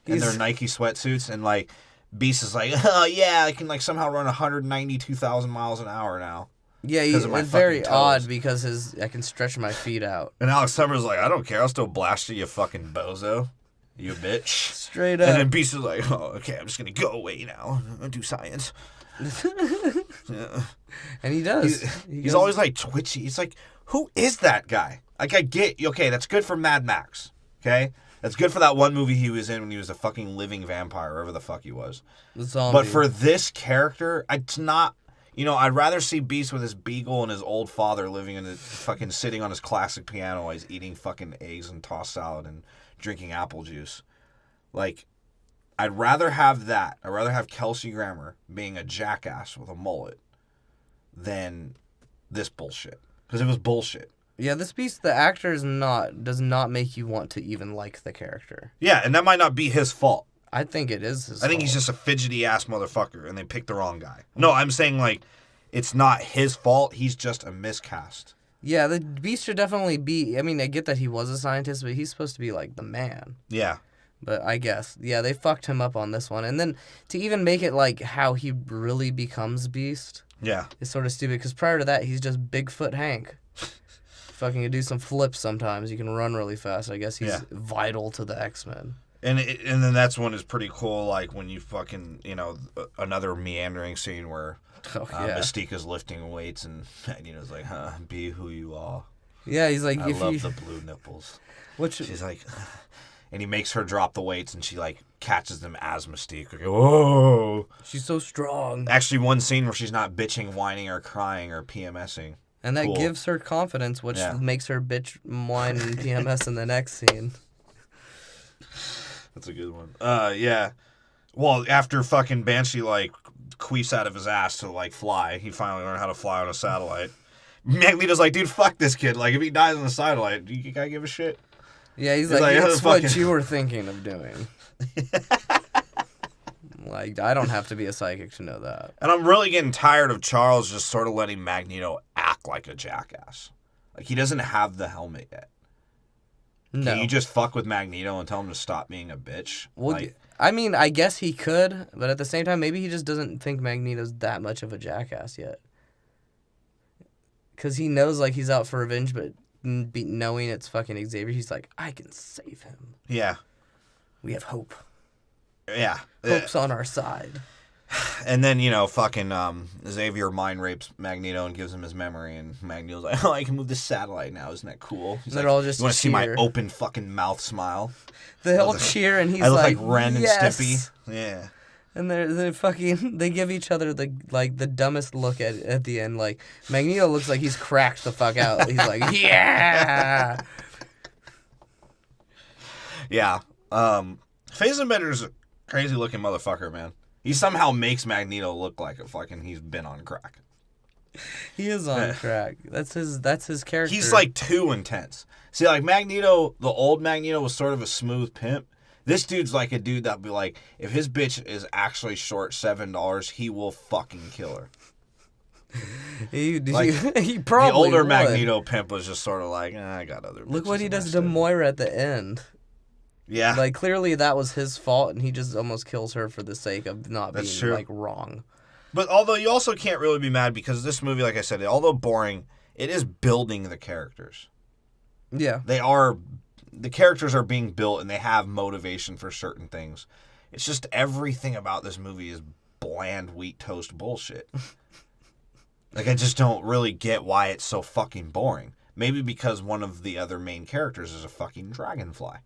In their Nike sweatsuits, and, like, Beast is like, oh, yeah, I can, like, somehow run 192,000 miles an hour now. Yeah, it's very odd because I can stretch my feet out. And Alex Summers is like, I don't care, I'll still blast you fucking bozo. You bitch. Straight up. And then Beast is like, oh, okay, I'm just going to go away now. I'm going to do science. And he does. He's always, like, twitchy. He's like, who is that guy? Like, I get, okay, that's good for Mad Max, okay? That's good for that one movie he was in when he was a fucking living vampire, wherever the fuck he was. But for this character, it's not, you know, I'd rather see Beast with his beagle and his old father living in fucking sitting on his classic piano while he's eating fucking eggs and tossed salad and drinking apple juice. Like, I'd rather have that. I'd rather have Kelsey Grammer being a jackass with a mullet than this bullshit. Because it was bullshit. Yeah, this Beast, the actor does not make you want to even like the character. Yeah, and that might not be his fault. I think it is his fault. I think he's just a fidgety ass motherfucker and they picked the wrong guy. No, I'm saying like it's not his fault, he's just a miscast. Yeah, the Beast should definitely be, I mean, I get that he was a scientist, but he's supposed to be like the man. Yeah. But I guess, yeah, they fucked him up on this one. And then to even make it like how he really becomes Beast. Yeah. Is sort of stupid because prior to that, he's just Bigfoot Hank. Fucking can do some flips sometimes. He can run really fast. I guess he's vital to the X-Men. And then that's when it's pretty cool, like when you fucking, you know, another meandering scene where Mystique is lifting weights and Magneto's like, be who you are. Yeah, he's like, I love the blue nipples. She's like, and he makes her drop the weights and she like catches them as Mystique. Like, whoa. She's so strong. Actually, one scene where she's not bitching, whining, or crying, or PMSing. And that gives her confidence, which makes her bitch, whine, and PMS in the next scene. That's a good one. Yeah. Well, after fucking Banshee, like, queefs out of his ass to, like, fly, he finally learned how to fly on a satellite. Magneto's like, dude, fuck this kid. Like, if he dies on the satellite, you gotta give a shit. Yeah, he's like, that's what you were thinking of doing. Like, I don't have to be a psychic to know that. And I'm really getting tired of Charles just sort of letting Magneto act like a jackass. Like, he doesn't have the helmet yet. No. Can you just fuck with Magneto and tell him to stop being a bitch? Well, like, I mean, I guess he could, but at the same time, maybe he just doesn't think Magneto's that much of a jackass yet. Because he knows, like, he's out for revenge, but knowing it's fucking Xavier, he's like, I can save him. Yeah. We have hope. Yeah. Hope's on our side. And then, you know, fucking Xavier mind rapes Magneto and gives him his memory, and Magneto's like, oh, I can move this satellite now. Isn't that cool? He's like, all just you want to see my open fucking mouth smile? They all cheer, and he's like, I look like Ren and Stimpy. Yeah. And they give each other the dumbest look at the end. Like, Magneto looks like he's cracked the fuck out. He's like, yeah. Yeah. Fazenbender's a crazy looking motherfucker, man. He somehow makes Magneto look like he's been on crack. He is on crack. That's his character. He's like too intense. See, like Magneto, the old Magneto was sort of a smooth pimp. This dude's like a dude that'd be like, if his bitch is actually short $7, he will fucking kill her. He probably the older would. Magneto pimp was just sort of like, I got other bitches. Look what he does to Moira at the end. Yeah. Like, clearly that was his fault, and he just almost kills her for the sake of not being, like, wrong. But although you also can't really be mad because this movie, like I said, although boring, it is building the characters. Yeah. The characters are being built, and they have motivation for certain things. It's just everything about this movie is bland wheat toast bullshit. Like, I just don't really get why it's so fucking boring. Maybe because one of the other main characters is a fucking dragonfly.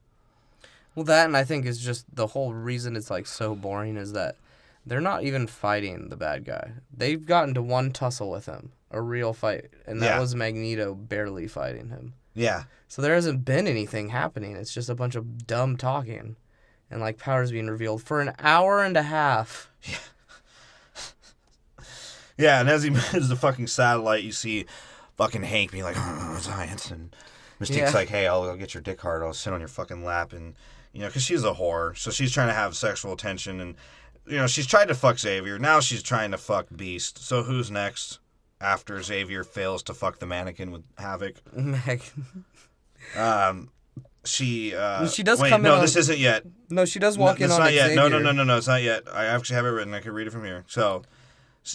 Well, that, and I think is just the whole reason it's, like, so boring is that they're not even fighting the bad guy. They've gotten to one tussle with him, a real fight, and that was Magneto barely fighting him. Yeah. So there hasn't been anything happening. It's just a bunch of dumb talking and, like, powers being revealed for an hour and a half. Yeah. Yeah, and as he moves the fucking satellite, you see fucking Hank being like, science, and Mystique's like, hey, I'll get your dick hard. I'll sit on your fucking lap, and... You know, because she's a whore, so she's trying to have sexual attention, and, you know, she's tried to fuck Xavier. Now she's trying to fuck Beast. So who's next after Xavier fails to fuck the mannequin with Havoc? She does come in. No, this isn't yet. No, she does walk in on Xavier. It's not yet. No, it's not yet. I actually have it written. I can read it from here. So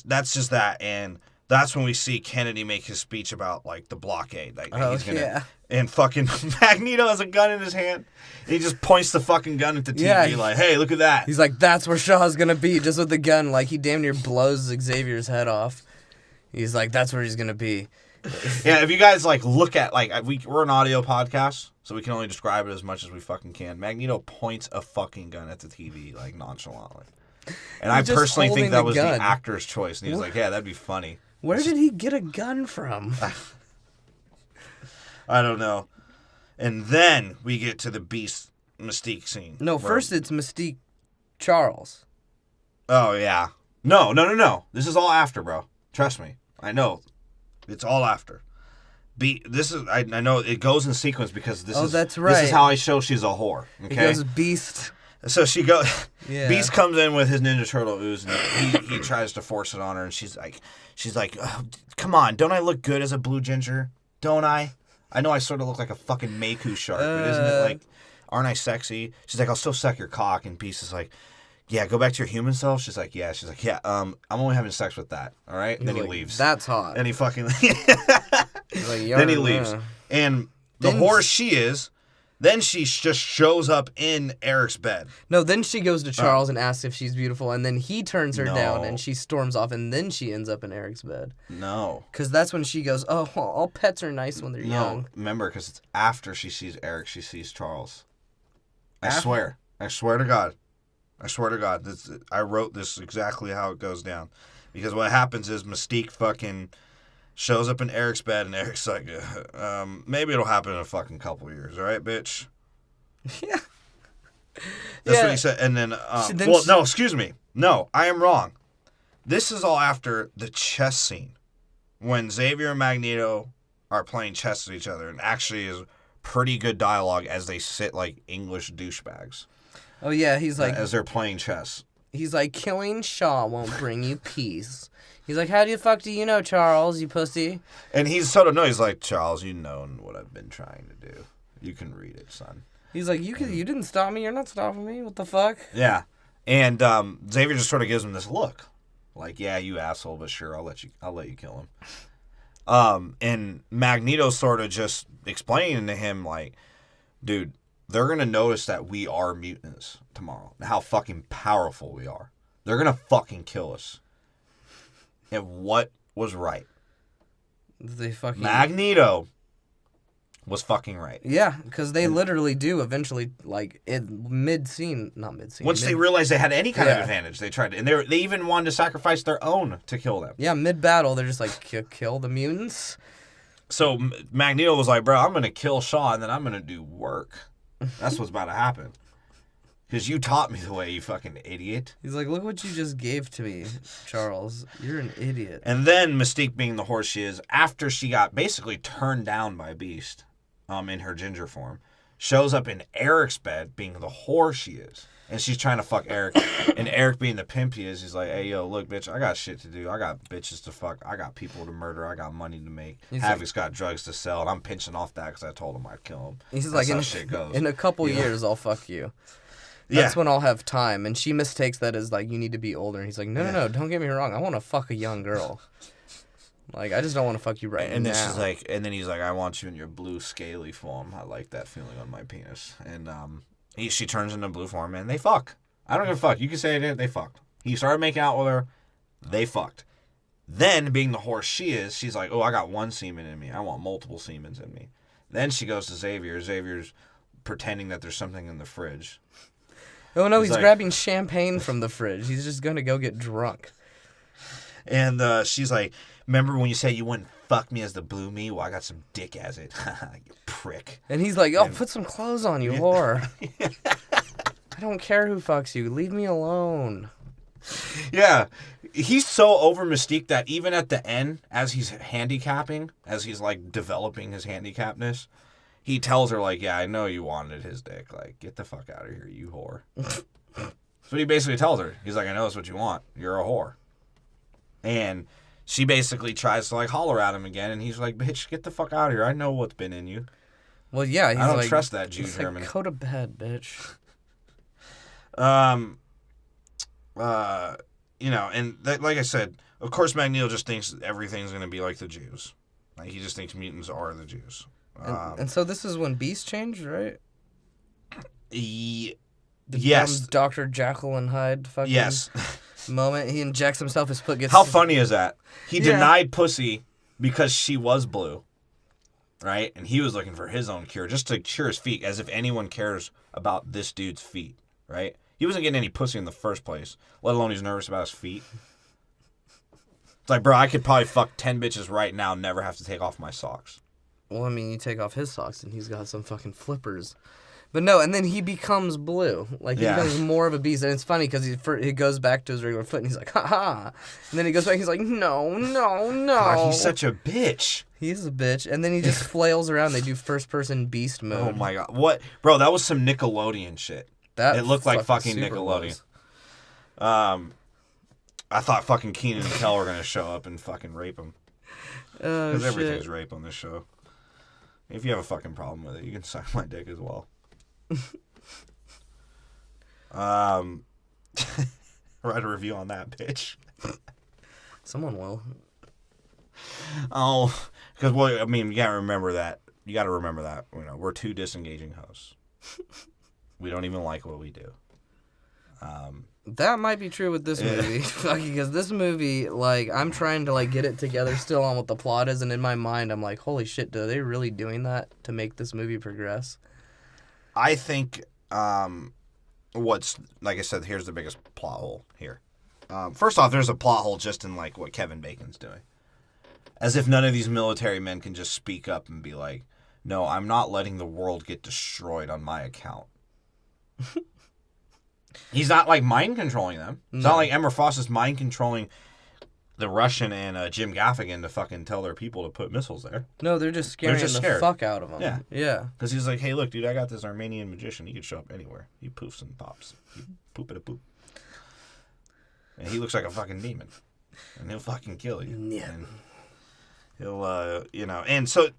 that's just that, and that's when we see Kennedy make his speech about, like, the blockade. Like, he's gonna, and fucking Magneto has a gun in his hand. And he just points the fucking gun at the TV like, hey, look at that. He's like, that's where Shaw's going to be, just with the gun. Like, he damn near blows Xavier's head off. He's like, that's where he's going to be. Yeah, if you guys like look at like we're an audio podcast, so we can only describe it as much as we fucking can. Magneto points a fucking gun at the TV like nonchalantly, and I personally think that was the actor's choice. And he was like, "Yeah, that'd be funny." Where did he get a gun from? I don't know. And then we get to the Beast Mystique scene. No, first it's Mystique Charles. Oh yeah. No. This is all after, bro. Trust me. I know. It's all after. I know it goes in sequence because that's right. This is how I show she's a whore. Okay. It goes Beast. So she goes. Yeah. Beast comes in with his Ninja Turtle ooze, and he tries to force it on her, and she's like, oh, "Come on, don't I look good as a blue ginger? Don't I? I know I sort of look like a fucking Meiku shark, but isn't it like, aren't I sexy?" She's like, "I'll still suck your cock," and Beast is like, "Yeah, go back to your human self." She's like, "Yeah." She's like, "Yeah, I'm only having sex with that." All right, and then he leaves. That's hot. And he fucking. Like, then he leaves, and the whore she is. Then she just shows up in Eric's bed. No, then she goes to Charles and asks if she's beautiful, and then he turns her down, and she storms off, and then she ends up in Eric's bed. No. Because that's when she goes, "Oh, all pets are nice when they're young." Remember, because it's after she sees Eric, she sees Charles. I swear to God. I wrote this exactly how it goes down. Because what happens is Mystique fucking shows up in Eric's bed, and Eric's like, maybe it'll happen in a fucking couple years, all right, bitch? Yeah. That's what he said. And then, no, excuse me. No, I am wrong. This is all after the chess scene. When Xavier and Magneto are playing chess with each other, and actually is pretty good dialogue as they sit like English douchebags. Oh, yeah, he's like... as they're playing chess. He's like, "Killing Shaw won't bring you peace." He's like, "How the fuck do you know, Charles, you pussy?" And he's sort of he's like, "Charles, you know what I've been trying to do. You can read it, son." He's like, "You didn't stop me. You're not stopping me. What the fuck?" Yeah. And Xavier just sort of gives him this look. Like, "Yeah, you asshole, but sure, I'll let you kill him." And Magneto sort of just explaining to him, like, "Dude, they're going to notice that we are mutants tomorrow. And how fucking powerful we are. They're going to fucking kill us." And what was right? Magneto was fucking right. Yeah, because they literally do eventually, like, not mid-scene. Once they realized they had any kind of advantage, they tried to, and they even wanted to sacrifice their own to kill them. Yeah, mid-battle, they're just like, kill the mutants. So Magneto was like, "Bro, I'm going to kill Shaw, and then I'm going to do work." That's what's about to happen. Because you taught me the way, you fucking idiot. He's like, "Look what you just gave to me, Charles. You're an idiot." And then Mystique, being the horse she is, after she got basically turned down by Beast in her ginger form, shows up in Eric's bed, being the whore she is. And she's trying to fuck Eric. And Eric, being the pimp he is, he's like, "Hey, yo, look, bitch, I got shit to do. I got bitches to fuck. I got people to murder. I got money to make. Havoc's got drugs to sell. And I'm pinching off that because I told him I'd kill him." He's like, how shit goes. "In a couple years, I'll fuck you. That's when I'll have time." And she mistakes that as, like, "You need to be older." And he's like, no, don't get me wrong. I want to fuck a young girl. Like, I just don't want to fuck you right now. And then she's like, and then he's like, "I want you in your blue scaly form. I like that feeling on my penis." And she turns into blue form, and they fuck. I don't give a fuck. You can say it, they fucked. He started making out with her. They fucked. Then, being the horse she is, she's like, "Oh, I got one semen in me. I want multiple semens in me." Then she goes to Xavier. Xavier's pretending that there's something in the fridge. Oh, no, he's like, grabbing champagne from the fridge. He's just going to go get drunk. And she's like, "Remember when you said you wouldn't fuck me as the blue me? Well, I got some dick as it." You prick. And he's like, "Put some clothes on, you whore." "I don't care who fucks you. Leave me alone." Yeah. He's so over Mystique that even at the end, as he's handicapping, as he's, like, developing his handicapness, he tells her, like, "Yeah, I know you wanted his dick. Like, get the fuck out of here, you whore." That's what he basically tells her. He's like, "I know that's what you want. You're a whore." And she basically tries to, like, holler at him again, and he's like, "Bitch, get the fuck out of here. I know what's been in you." Well, yeah, he's I don't like, trust that Jew German. Like, go to bed, bitch. And like I said, of course Magneto just thinks everything's going to be like the Jews. Like, he just thinks mutants are the Jews. And so this is when Beast changed, right? Yes. Dr. Jekyll and Hyde fucking... Yes. moment. He injects himself, his foot gets... How funny is that? He denied pussy because she was blue, right? And he was looking for his own cure, just to cure his feet, as if anyone cares about this dude's feet, right? He wasn't getting any pussy in the first place, let alone he's nervous about his feet. It's like, bro, I could probably fuck 10 bitches right now and never have to take off my socks. Well, I mean, you take off his socks and he's got some fucking flippers. But no, and then he becomes blue. Like, he becomes more of a beast. And it's funny because he goes back to his regular foot and he's like, ha-ha. And then he goes back and he's like, no. God, he's such a bitch. He's a bitch. And then he just flails around. They do first-person beast mode. Oh, my God. What? Bro, that was some Nickelodeon shit. It looked like fucking Nickelodeon. I thought fucking Keenan and Kel were going to show up and fucking rape him. Because everything's rape on this show. If you have a fucking problem with it, you can suck my dick as well. Write a review on that, bitch. Someone will. Oh, because, well, I mean, you gotta remember that. You know, we're two disengaging hosts. We don't even like what we do. That might be true with this movie. Because this movie, like, I'm trying to, like, get it together still on what the plot is, and in my mind, I'm like, holy shit, are they really doing that to make this movie progress? I think, what's, like I said, here's the biggest plot hole here. First off, there's a plot hole just in, like, what Kevin Bacon's doing. As if none of these military men can just speak up and be like, no, I'm not letting the world get destroyed on my account. He's not, like, mind controlling them. It's not like Emma Frost is mind controlling the Russian and Jim Gaffigan to fucking tell their people to put missiles there. No, they're just scaring the fuck out of them. Yeah. Yeah. Because he's like, hey, look, dude, I got this Armenian magician. He could show up anywhere. He poofs and pops. He poop it a poop. And he looks like a fucking demon. And he'll fucking kill you. Yeah. And he'll, you know, and so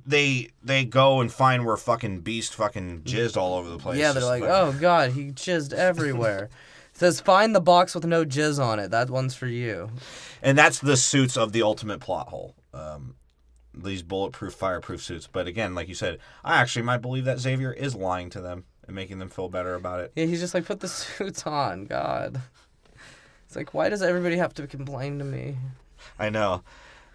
they go and find where fucking Beast fucking jizzed all over the place. Yeah, they're like, oh, God, he jizzed everywhere. It says, find the box with no jizz on it. That one's for you. And that's the suits of the ultimate plot hole. These bulletproof, fireproof suits. But again, like you said, I actually might believe that Xavier is lying to them and making them feel better about it. Yeah, he's just like, put the suits on, God. It's like, why does everybody have to complain to me? I know.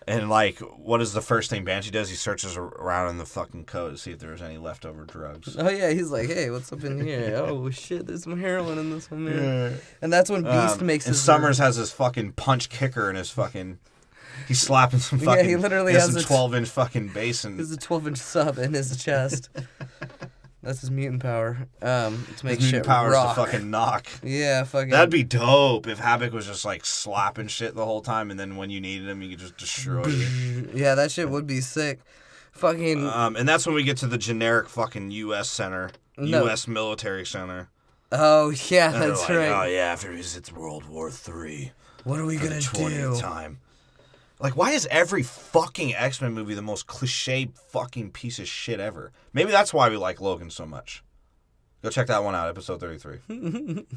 And, like, what is the first thing Banshee does? He searches around in the fucking coat to see if there's any leftover drugs. Oh, yeah, he's like, hey, what's up in here? Oh, shit, there's some heroin in this one, man. Yeah. And that's when Beast makes his... And Summers has his fucking punch kicker in his fucking... He's slapping some fucking... Yeah, he literally has a 12-inch fucking bass. There's a 12-inch sub in his chest. That's his mutant power. To make his shit power rock. Is to fucking knock. Yeah, fucking. That'd be dope if Havoc was just like slapping shit the whole time, and then when you needed him, he could just destroy you. Yeah, that shit would be sick. Fucking. And that's when we get to the generic fucking U.S. center, U.S. military center. Oh yeah, and that's right. Oh yeah, after it's World War III. What are we gonna do? Time. Like, why is every fucking X-Men movie the most cliche fucking piece of shit ever? Maybe that's why we like Logan so much. Go check that one out, episode 33.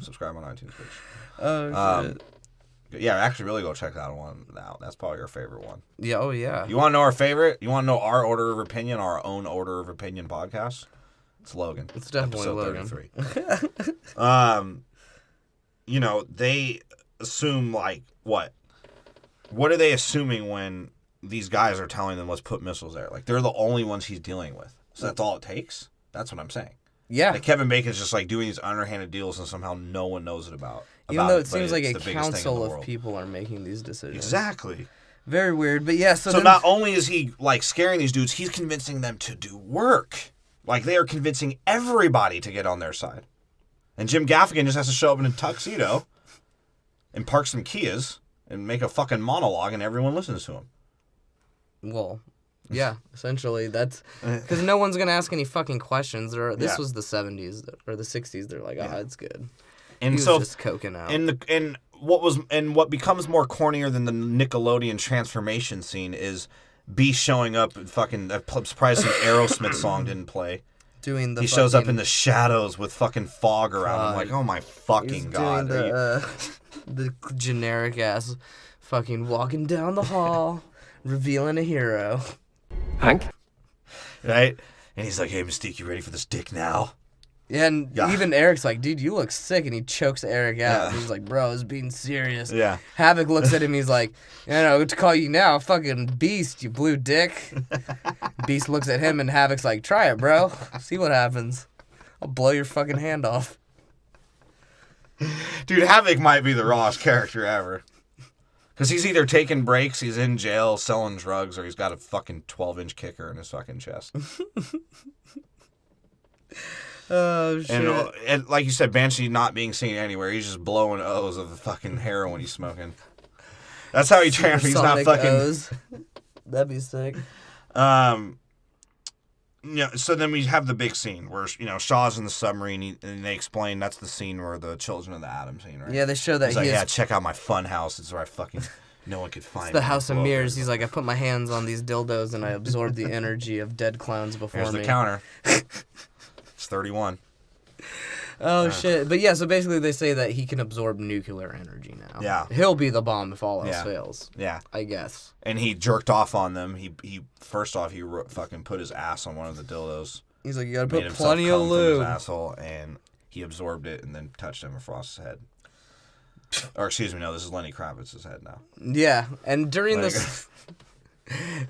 Subscribe on iTunes, bitch. Oh, shit. Yeah, actually, really go check that one out. That's probably your favorite one. Yeah, oh, yeah. You want to know our favorite? You want to know our order of opinion, our own order of opinion podcast? It's Logan. It's definitely episode Logan. 33. You know, they assume, like, what? What are they assuming when these guys are telling them, let's put missiles there? Like, they're the only ones he's dealing with. So that's all it takes? That's what I'm saying. Yeah. Like, Kevin Bacon's just, like, doing these underhanded deals and somehow no one knows it about. Even though it seems like a council of people are making these decisions. Exactly. Very weird. But yeah, so not only is he, like, scaring these dudes, he's convincing them to do work. Like, they are convincing everybody to get on their side. And Jim Gaffigan just has to show up in a tuxedo and park some Kias and make a fucking monologue, and everyone listens to him. Well, yeah, essentially. That's because no one's going to ask any fucking questions. This was the 70s or the 60s. They're like, it's good. And he was just coking out. And what becomes more cornier than the Nickelodeon transformation scene is Beast showing up and fucking... I'm surprised some Aerosmith song didn't play. He shows up in the shadows with fucking fog around. I'm like, oh my fucking God. The generic ass fucking walking down the hall, revealing a hero. Hank? Right? And he's like, hey, Mystique, you ready for this dick now? Yeah, and even Eric's like, dude, you look sick, and he chokes Eric out. Yeah. He's like, bro, I was being serious. Yeah. Havoc looks at him, he's like, what to call you now? Fucking Beast, you blue dick. Beast looks at him, and Havoc's like, try it, bro. See what happens. I'll blow your fucking hand off. Dude, Havoc might be the rawest character ever. Because he's either taking breaks, he's in jail selling drugs, or he's got a fucking 12-inch kicker in his fucking chest. Oh, shit. And like you said, Banshee not being seen anywhere. He's just blowing O's of the fucking heroin he's smoking. That's how he transfers. He's not fucking... O's. That'd be sick. So then we have the big scene where, Shaw's in the submarine, and they explain that's the scene where the Children of the Atom scene, right? Yeah, they show that he's like, yeah, check out my fun house. It's where I fucking... No one could find it's the House of Mirrors. He's like, I put my hands on these dildos, and I absorb the energy of dead clowns before me. Here's the counter. It's 31. Oh, shit. But yeah, so basically they say that he can absorb nuclear energy now. Yeah. He'll be the bomb if all else fails. Yeah. I guess. And he jerked off on them. He first off, he fucking put his ass on one of the dildos. He's like, you gotta put plenty of lube. His asshole, and he absorbed it and then touched Emma Frost's head. Or excuse me, no, this is Lenny Kravitz's head now. Yeah, and during this...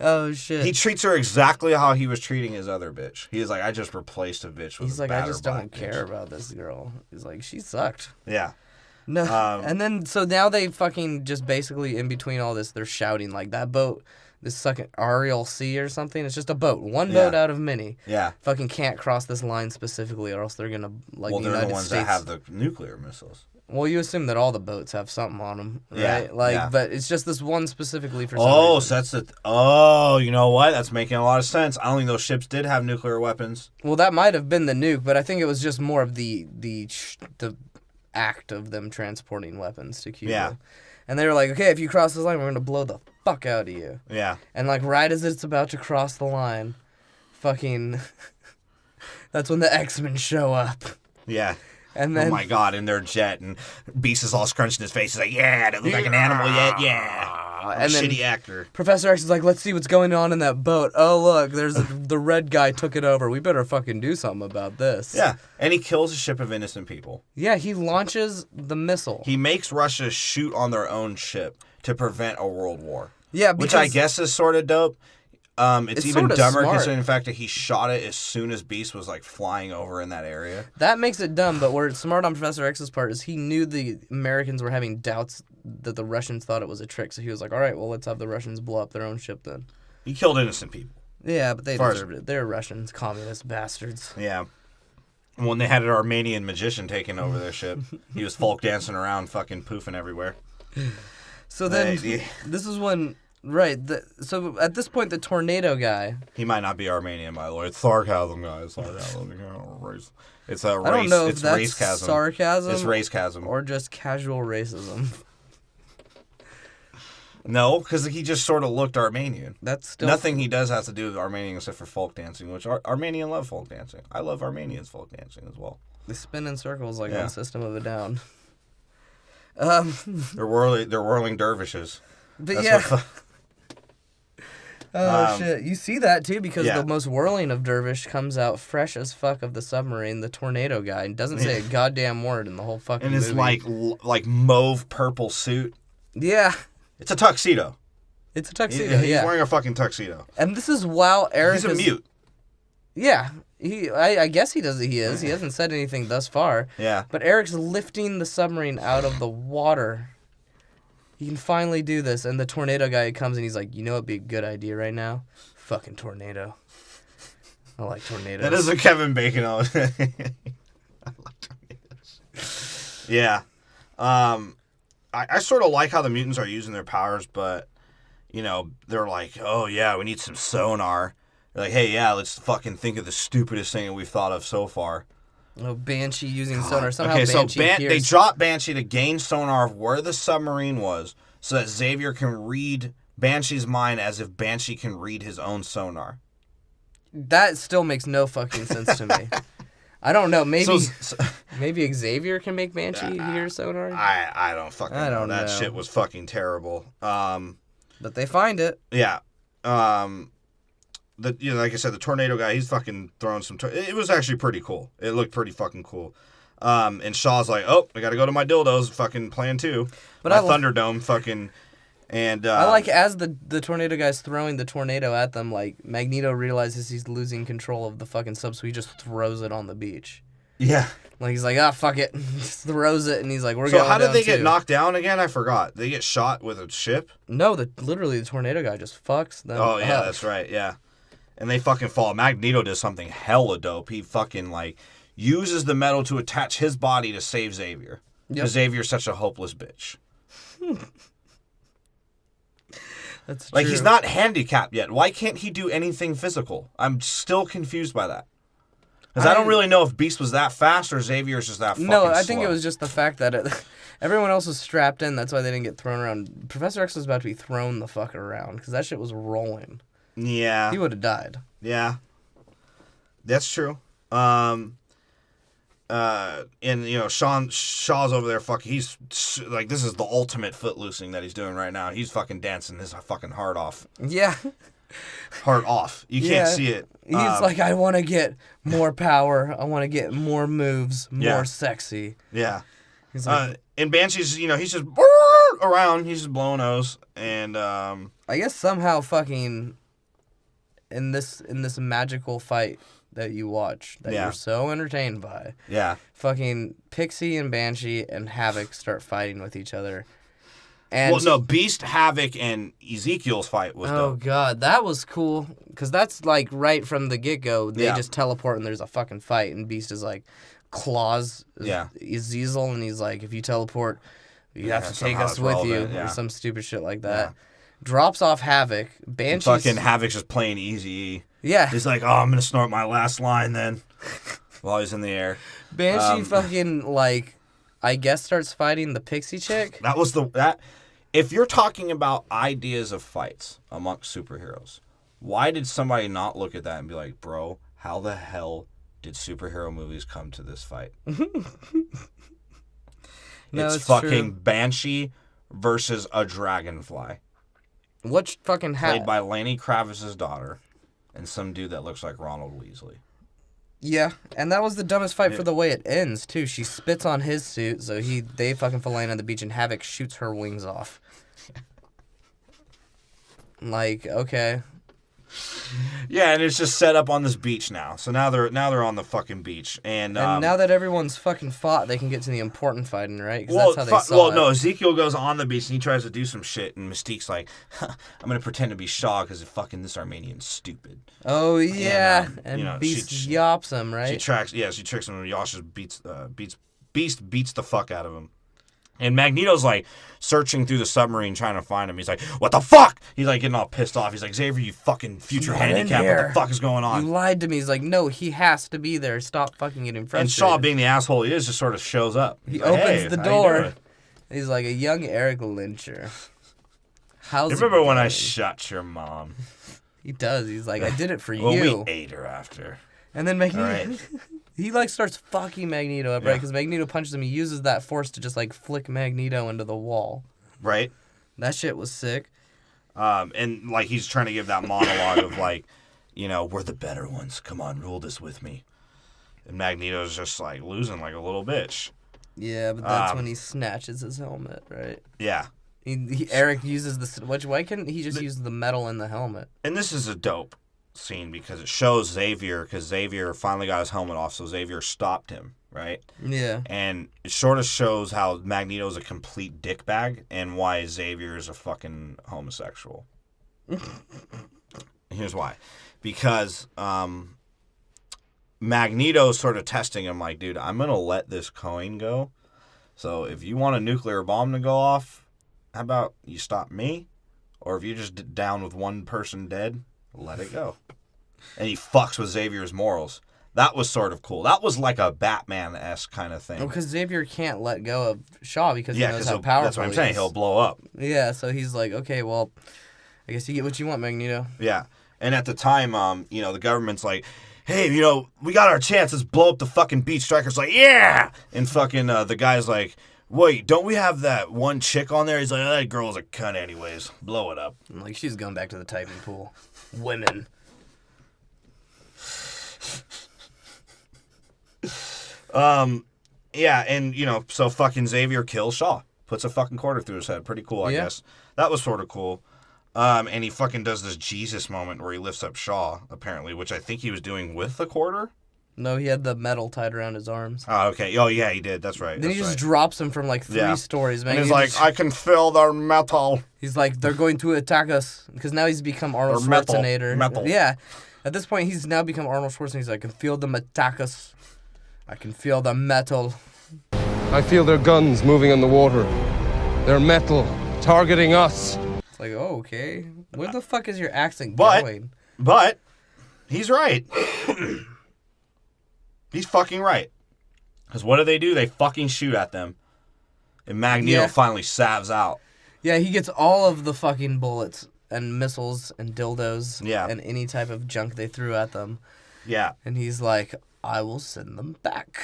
Oh, shit. He treats her exactly how he was treating his other bitch. He's like, I just replaced a bitch with He's a like, I just don't bitch. care about this girl. He's like, she sucked. Yeah. No, and then, so now they fucking just basically, in between all this, they're shouting, like, that boat, this fucking Ariel Sea or something, it's just a boat. One boat out of many. Yeah. Fucking can't cross this line specifically, or else they're gonna, like, the United States. Well, they're the ones that have the nuclear missiles. Well, you assume that all the boats have something on them, right? Yeah, But it's just this one specifically for some reason. So that's the... you know what? That's making a lot of sense. I don't think those ships did have nuclear weapons. Well, that might have been the nuke, but I think it was just more of the act of them transporting weapons to Cuba. Yeah. And they were like, okay, if you cross this line, we're going to blow the fuck out of you. Yeah. And, like, right as it's about to cross the line, fucking... that's when the X-Men show up. Yeah. And then, oh my god, in their jet, and Beast is all scrunched in his face. He's like, yeah, don't look like an animal yet, yeah. I'm and a then shitty actor. Professor X is like, let's see what's going on in that boat. Oh, look, there's the red guy took it over. We better fucking do something about this. Yeah, and he kills a ship of innocent people. Yeah, he launches the missile. He makes Russia shoot on their own ship to prevent a world war. Yeah, because... which I guess is sort of dope. It's even dumber smart. considering the fact that he shot it as soon as Beast was like flying over in that area. That makes it dumb, but where it's smart on Professor X's part is he knew the Americans were having doubts that the Russians thought it was a trick, so he was like, all right, well, let's have the Russians blow up their own ship then. He killed innocent people. Yeah, but they deserved it. They're Russians, communist bastards. Yeah. When they had an Armenian magician taking over their ship, he was folk dancing around, fucking poofing everywhere. So then, this is when... Right. So at this point, the tornado guy... He might not be Armenian, by the way. It's sarcasm, guys. Sarcasm. It's a race. I don't know if that's race-casm. Sarcasm. It's race-casm. Or just casual racism. No, because he just sort of looked Armenian. That's still... Nothing he does has to do with Armenian except for folk dancing, which Armenian love folk dancing. I love Armenians folk dancing as well. They spin in circles like on System of a Down. They're whirling dervishes. But That's shit. You see that, too, because the most whirling of Dervish comes out fresh as fuck of the submarine, the tornado guy, and doesn't say a goddamn word in the whole fucking movie. And it's like mauve purple suit. Yeah. It's a tuxedo. It's a tuxedo, He's wearing a fucking tuxedo. And this is while Eric He's a mute. Yeah. I guess he is. He hasn't said anything thus far. Yeah. But Eric's lifting the submarine out of the water. He can finally do this, and the tornado guy comes and he's like, you know what'd be a good idea right now? Fucking tornado. I like tornadoes. That is a Kevin Bacon. I like tornadoes. Yeah. I sort of like how the mutants are using their powers, but, they're like, oh, yeah, we need some sonar. They're like, hey, yeah, let's fucking think of the stupidest thing that we've thought of so far. Oh, Banshee using sonar. Somehow okay, Banshee they drop Banshee to gain sonar of where the submarine was so that Xavier can read Banshee's mind as if Banshee can read his own sonar. That still makes no fucking sense to me. I don't know. Maybe maybe Xavier can make Banshee hear sonar? I don't fucking know. That shit was fucking terrible. But they find it. Yeah. like I said, the tornado guy, he's fucking throwing some. It was actually pretty cool. It looked pretty fucking cool. And Shaw's like, oh, I gotta go to my dildos. Fucking plan 2. But my Thunderdome. Fucking. And I like as the tornado guy's throwing the tornado at them, like Magneto realizes he's losing control of the fucking sub, so he just throws it on the beach. Yeah. Like he's like, fuck it, just throws it, and he's like, we're going. So how did they get knocked down again? I forgot. They get shot with a ship. No, literally the tornado guy just fucks them. Oh yeah, that's right. Yeah, and they fucking fall. Magneto does something hella dope. He fucking like uses the metal to attach his body to save Xavier. Because Xavier's such a hopeless bitch. That's true. Like, he's not handicapped yet. Why can't he do anything physical? I'm still confused by that. Because I don't really know if Beast was that fast or Xavier's just that fucking slow. No, I think it was just the fact that everyone else was strapped in. That's why they didn't get thrown around. Professor X was about to be thrown the fuck around because that shit was rolling. Yeah. He would have died. Yeah. That's true. And you know, Shaw's over there fucking, he's like, this is the ultimate foot loosing that he's doing right now. He's fucking dancing his fucking heart off. Yeah. Heart off. You can't see it. He's like, I want to get more power. I want to get more moves, more sexy. Yeah. He's like, and Banshee's, you know, he's just around. He's just blowing nose. And I guess somehow fucking in this magical fight that you watch that you're so entertained by. Yeah. Fucking Pixie and Banshee and Havoc start fighting with each other. And well, no, Beast, Havoc, and Ezekiel's fight was dope. Oh, God. That was cool. Because that's, like, right from the get-go. They just teleport and there's a fucking fight. And Beast is, like, claws Azazel. And he's like, if you teleport, you have to take us with you. Or some stupid shit like that. Yeah. Drops off Havoc. Banshee. Fucking Havoc's just playing Easy. Yeah. He's like, oh, I'm going to snort my last line then. While he's in the air. Banshee fucking, like, I guess starts fighting the Pixie chick. That was that. If you're talking about ideas of fights amongst superheroes, why did somebody not look at that and be like, bro, how the hell did superhero movies come to this fight? It's fucking true. Banshee versus a dragonfly. What fucking played by Lenny Kravitz's daughter and some dude that looks like Ronald Weasley. Yeah, and that was the dumbest fight for the way it ends, too. She spits on his suit, so they fucking fillet on the beach, and Havoc shoots her wings off. Like, okay. Yeah, and it's just set up on this beach now. So now they're on the fucking beach, and now that everyone's fucking fought, they can get to the important fighting, right? Because that's how they saw it. No, Ezekiel goes on the beach and he tries to do some shit, and Mystique's like, I'm gonna pretend to be Shaw because fucking this Armenian's stupid. Oh yeah, and you know, Beast yops him, right? She tricks him, and Yash just Beast beats the fuck out of him. And Magneto's like searching through the submarine trying to find him. He's like, what the fuck? He's like getting all pissed off. He's like, Xavier, you fucking future handicap. What the fuck is going on? You lied to me. He's like, no, he has to be there. Stop fucking getting frustrated. And Shaw, being the asshole he is, just sort of shows up. He opens the door. He's like a young Eric Lyncher. Remember when I shot your mom? He does. He's like, I did it for you. Well, we ate her after. And then Magneto, he like starts fucking Magneto up, right? Because Magneto punches him. He uses that force to just like flick Magneto into the wall. Right. That shit was sick. And like he's trying to give that monologue of like, you know, we're the better ones. Come on, rule this with me. And Magneto's just like losing like a little bitch. Yeah, but that's when he snatches his helmet, right? Yeah. Eric uses the... Why couldn't he just use the metal in the helmet? And this is a dope scene because it shows Xavier, because Xavier finally got his helmet off, so Xavier stopped him, right? Yeah. And it sort of shows how Magneto's a complete dickbag and why Xavier is a fucking homosexual. Here's why. Because Magneto's sort of testing him like, dude, I'm going to let this coin go. So if you want a nuclear bomb to go off, how about you stop me? Or if you're just down with one person dead, let it go. And he fucks with Xavier's morals. That was sort of cool. That was like a Batman-esque kind of thing. Well, because Xavier can't let go of Shaw because he knows how powerful that's what I'm saying. He'll blow up. Yeah, so he's like, okay, well, I guess you get what you want, Magneto. Yeah. And at the time, you know, the government's like, hey, you know, we got our chance. Let's blow up the fucking beach. Stryker's like, yeah! And fucking the guy's like, wait, don't we have that one chick on there? He's like, that girl's a cunt anyways. Blow it up. Like, she's going back to the typing pool. Women. Yeah, and, so fucking Xavier kills Shaw. Puts a fucking quarter through his head. Pretty cool, I guess. That was sort of cool. And he fucking does this Jesus moment where he lifts up Shaw, apparently, which I think he was doing with the quarter. No, he had the metal tied around his arms. Oh, okay. Oh, yeah, he did. That's right. Then he just drops him from like 3 stories, man. And he's like, I can feel their metal. He's like, they're going to attack us. Because now he's become Arnold Schwarzenegger. Metal. Yeah. At this point, he's now become Arnold Schwarzenegger. He's like, I can feel them attack us. I can feel the metal. I feel their guns moving on the water. Their metal targeting us. It's like, oh, okay. Where the fuck is your accent going? But, he's right. He's fucking right. Because what do? They fucking shoot at them. And Magneto finally salves out. Yeah, he gets all of the fucking bullets and missiles and dildos and any type of junk they threw at them. Yeah. And he's like, I will send them back.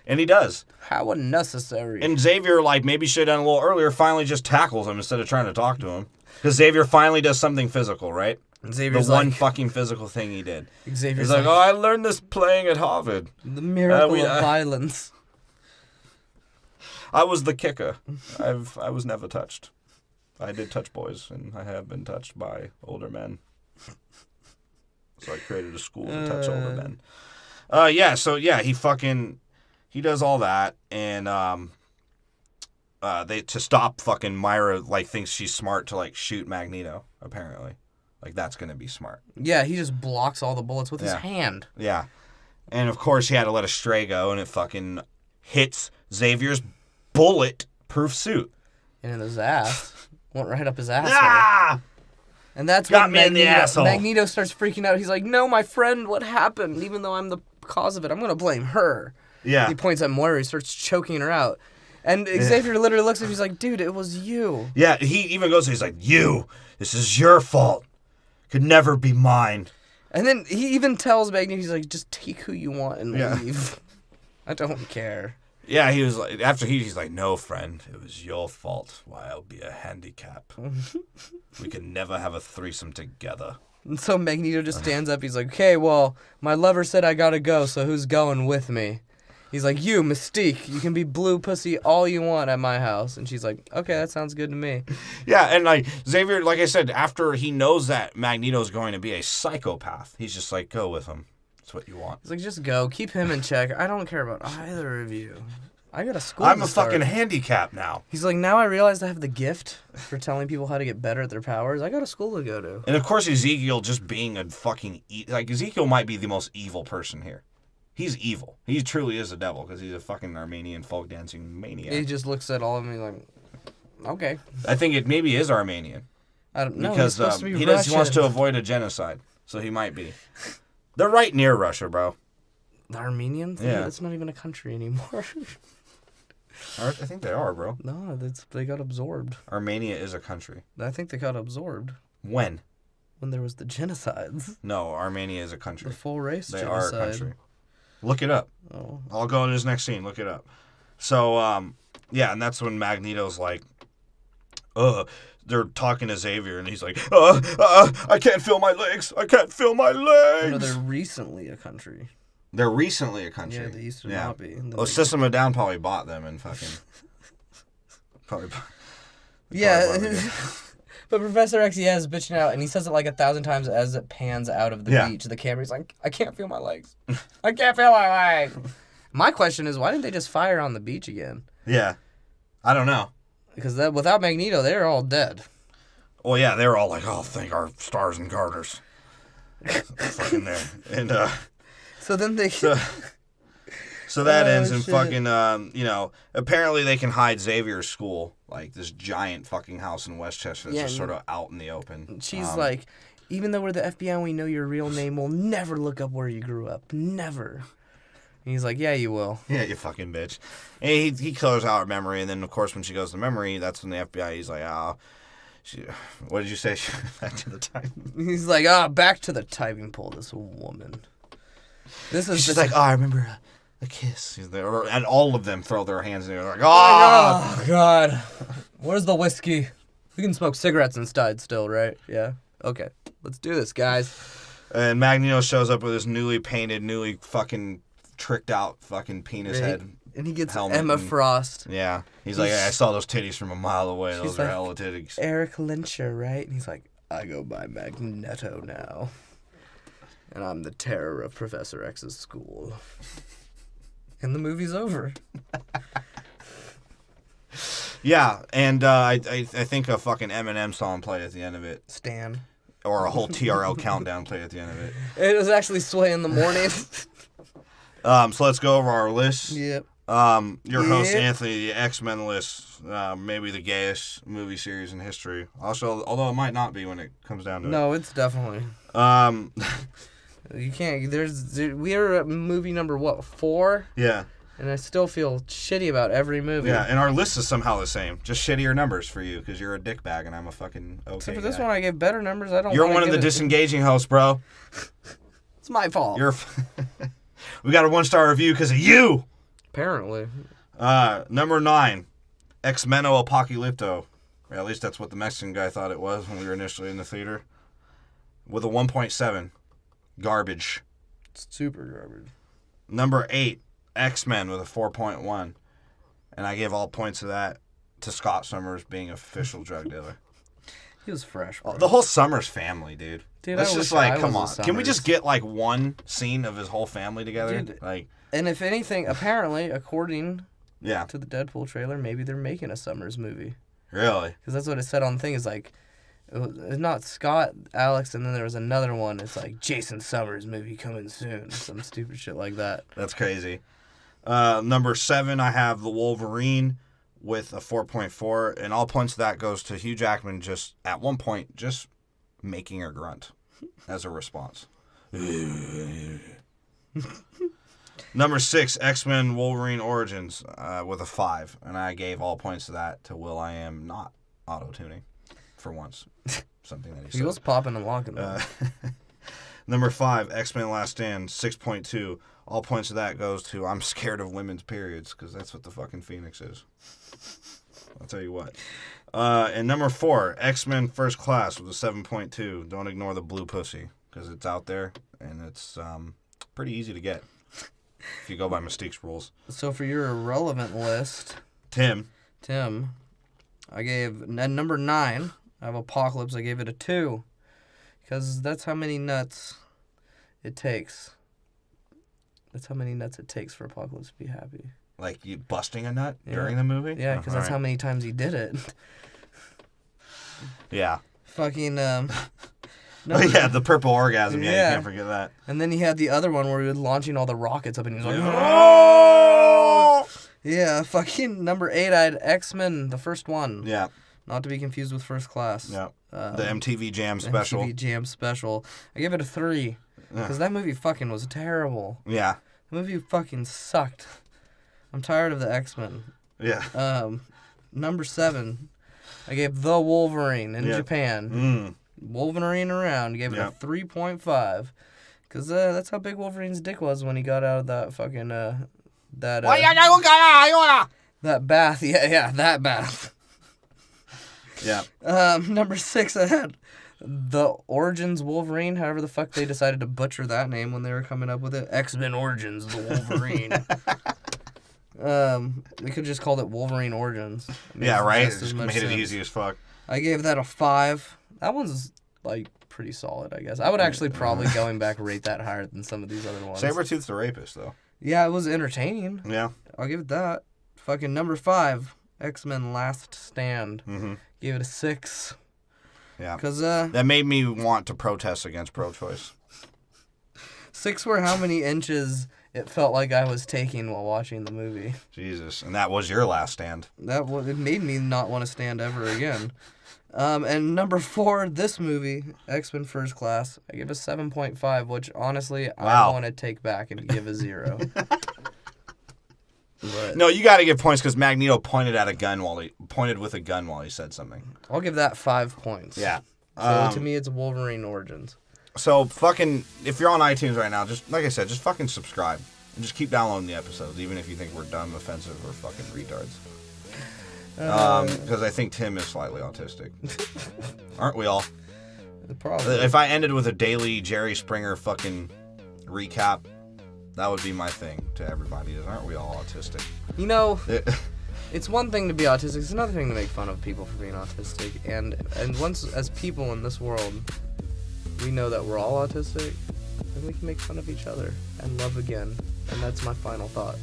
And he does. How unnecessary. And Xavier, maybe should have done a little earlier, finally just tackles him instead of trying to talk to him. Because Xavier finally does something physical, right? Xavier's the one fucking physical thing he did. Xavier's He's like, I learned this playing at Harvard. The miracle of violence. I was the kicker. I was never touched. I did touch boys, and I have been touched by older men. So I created a school to touch older men. He does all that, and to stop fucking Myra, thinks she's smart to, shoot Magneto, apparently. That's going to be smart. Yeah, he just blocks all the bullets with his hand. Yeah. And, of course, he had to let a stray go, and it fucking hits Xavier's bullet-proof suit. And in his ass. Went right up his asshole. Ah! And that's when Magneto starts freaking out. He's like, no, my friend, what happened? Even though I'm the cause of it, I'm going to blame her. Yeah. He points at Moira. He starts choking her out. And Xavier literally looks at him. He's like, dude, it was you. Yeah, he even goes, he's like, you. This is your fault. Could never be mine. And then he even tells Magneto, he's like, just take who you want and leave. I don't care. Yeah, he was like, after he's like, no, friend, it was your fault. Why, I'll be a handicap. We can never have a threesome together. And so Magneto just stands up. He's like, okay, well, my lover said I gotta go, so who's going with me? He's like, you, Mystique, you can be blue pussy all you want at my house. And she's like, okay, that sounds good to me. Yeah, and Xavier, like I said, after he knows that Magneto's going to be a psychopath, he's just like, go with him. That's what you want. He's like, just go. Keep him in check. I don't care about either of you. I got a school I'm a fucking handicap now. He's like, now I realize I have the gift for telling people how to get better at their powers. I got a school to go to. And of course, Ezekiel just being a fucking... Ezekiel might be the most evil person here. He's evil. He truly is a devil because he's a fucking Armenian folk dancing maniac. He just looks at all of them and he's like, okay. I think it maybe is Armenian. I don't know. Because he wants to avoid a genocide. So he might be. They're right near Russia, bro. The Armenians? Yeah. That's not even a country anymore. I think they are, bro. No, they got absorbed. Armenia is a country. I think they got absorbed. When? When there was the genocides. No, Armenia is a country. The full race they genocide. They are a country. Look it up. Oh. I'll go in this next scene. Look it up. So, and that's when Magneto's like, they're talking to Xavier, and he's like, I can't feel my legs. I can't feel my legs. No, they're recently a country. They're recently a country. Yeah, they used to not be. System of a Down probably bought them and fucking... probably But Professor X, is bitching out, and he says it 1,000 times as it pans out of the beach. The camera's like, I can't feel my legs. I can't feel my legs. My question is, why didn't they just fire on the beach again? Yeah. I don't know. Because without Magneto, they're all dead. Well, yeah, they were all like, thank our stars and garters. Fucking there. And, So then they... So that ends in fucking, apparently they can hide Xavier's school, this giant fucking house in Westchester that's just sort of out in the open. She's like, even though we're the FBI and we know your real name, we'll never look up where you grew up. Never. And he's like, yeah, you will. Yeah, you fucking bitch. And he clears out her memory, and then, of course, when she goes to memory, that's when the FBI, he's like, what did you say? Back to the typing. He's like, back to the typing pool, this woman. She's like, I remember... a kiss. And all of them throw their hands in the air like, oh, God. Where's the whiskey? We can smoke cigarettes inside still, right? Yeah. Okay. Let's do this, guys. And Magneto shows up with his newly painted, newly fucking tricked out fucking penis head. And he gets Emma Frost. Yeah. He's like, I saw those titties from a mile away. Those are hella titties. Eric Lyncher, right? And he's like, I go by Magneto now. And I'm the terror of Professor X's school. And the movie's over. Yeah, and I think a fucking Eminem song played at the end of it. Stan. Or a whole TRL countdown played at the end of it. It was actually Sway in the Morning. So let's go over our list. Yep. Your host, Anthony, the X-Men list, maybe the gayest movie series in history. Also, although it might not be when it comes down to it. No, it's definitely. You can't. We are at movie number, 4? Yeah. And I still feel shitty about every movie. Yeah, and our list is somehow the same. Just shittier numbers for you, because you're a dickbag and I'm a fucking okay Except for this one, I gave better numbers. I don't. You're one of the disengaging hosts, bro. It's my fault. We got a 1-star review because of you. Apparently. Number 9, X-Meno Apocalypto. Or at least that's what the Mexican guy thought it was when we were initially in the theater. With a 1.7. Garbage. It's super garbage. Number 8, X-Men with a 4.1. And I gave all points of that to Scott Summers being an official drug dealer. He was fresh, bro. The whole Summers family, dude. Dude, let's just come on. Can we just get like one scene of his whole family together? Dude, like, and if anything, apparently, according to the Deadpool trailer, maybe they're making a Summers movie. Really? Because that's what it said on the thing. Is like, it's not Scott, Alex, and then there was another one. It's like Jason Summers movie coming soon. Some stupid shit like that. That's crazy. Number 7, I have the Wolverine with a 4.4, and all points of that goes to Hugh Jackman just at one point just making a grunt as a response. Number 6, X-Men Wolverine Origins with a 5, and I gave all points of that to Will.i.am not auto-tuning for once. Something that he said. He was popping and locking though. Number 5, X-Men Last Stand, 6.2. All points of that goes to I'm scared of women's periods, because that's what the fucking Phoenix is. I'll tell you what. And number 4, X-Men First Class with a 7.2. Don't ignore the blue pussy, because it's out there, and it's pretty easy to get if you go by Mystique's rules. So for your irrelevant list, Tim, I gave number 9. I have Apocalypse. I gave it a 2, because that's how many nuts it takes. That's how many nuts it takes for Apocalypse to be happy. Like you busting a nut during the movie? Yeah, because that's how many times he did it. Yeah. Fucking, yeah, the purple orgasm. Yeah, you can't forget that. And then he had the other one where he was launching all the rockets up and he was like, oh! Yeah, fucking number 8, I had X-Men, the first one. Yeah. Not to be confused with First Class. Yeah. The MTV Jam special. MTV Jam special. I give it a 3. Because that movie fucking was terrible. Yeah. The movie fucking sucked. I'm tired of the X-Men. Yeah. Number 7, I gave The Wolverine in Japan. Wolverine around. Gave it a 3.5. Because that's how big Wolverine's dick was when he got out of that fucking, that bath. Yeah, that bath. Yeah. Number 6, I had The Origins Wolverine, however the fuck they decided to butcher that name when they were coming up with it. X-Men Origins, The Wolverine. We could just called it Wolverine Origins. Yeah, right? It just made it easy as fuck. I gave that a 5. That one's, like, pretty solid, I guess. I would actually probably, going back, rate that higher than some of these other ones. Sabretooth's the rapist, though. Yeah, it was entertaining. Yeah. I'll give it that. Fucking number 5, X-Men Last Stand. Mm-hmm. Gave it a 6. Yeah. Because that made me want to protest against pro-choice. 6 were how many inches it felt like I was taking while watching the movie. Jesus. And that was your last stand. It made me not want to stand ever again. And number 4, this movie, X-Men First Class, I give a 7.5, which honestly I want to take back and give a 0. But no, you got to give points because Magneto pointed with a gun while he said something. I'll give that 5 points. Yeah. So to me, it's Wolverine Origins. So fucking, if you're on iTunes right now, just like I said, just fucking subscribe and just keep downloading the episodes, even if you think we're dumb, offensive, or fucking retards. Because I think Tim is slightly autistic. Aren't we all? Probably. If I ended with a daily Jerry Springer fucking recap, That would be my thing to everybody. Aren't we all autistic? You know, it's one thing to be autistic. It's another thing to make fun of people for being autistic. And once, as people in this world, we know that we're all autistic, then we can make fun of each other and love again. And that's my final thought.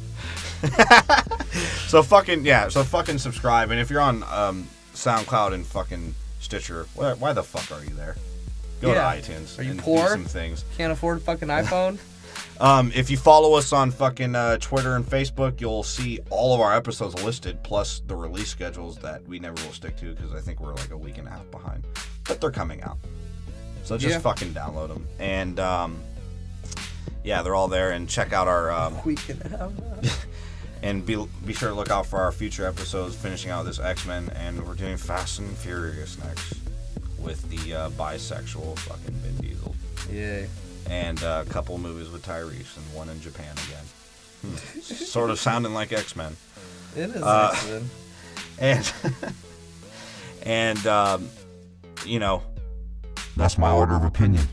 So fucking subscribe. And if you're on SoundCloud and fucking Stitcher, why the fuck are you there? Go to iTunes. Are you and poor? Do some things. Can't afford a fucking iPhone? If you follow us on fucking Twitter and Facebook, you'll see all of our episodes listed, plus the release schedules that we never will stick to because I think we're like a week and a half behind. But they're coming out. So just fucking download them. And, they're all there. And check out our... week and a half. And be sure to look out for our future episodes finishing out this X-Men. And we're doing Fast and Furious next with the bisexual fucking Vin Diesel. Yay. And a couple movies with Tyrese and one in Japan again. Sort of sounding like X-Men. It is X-Men. And that's my order of opinion.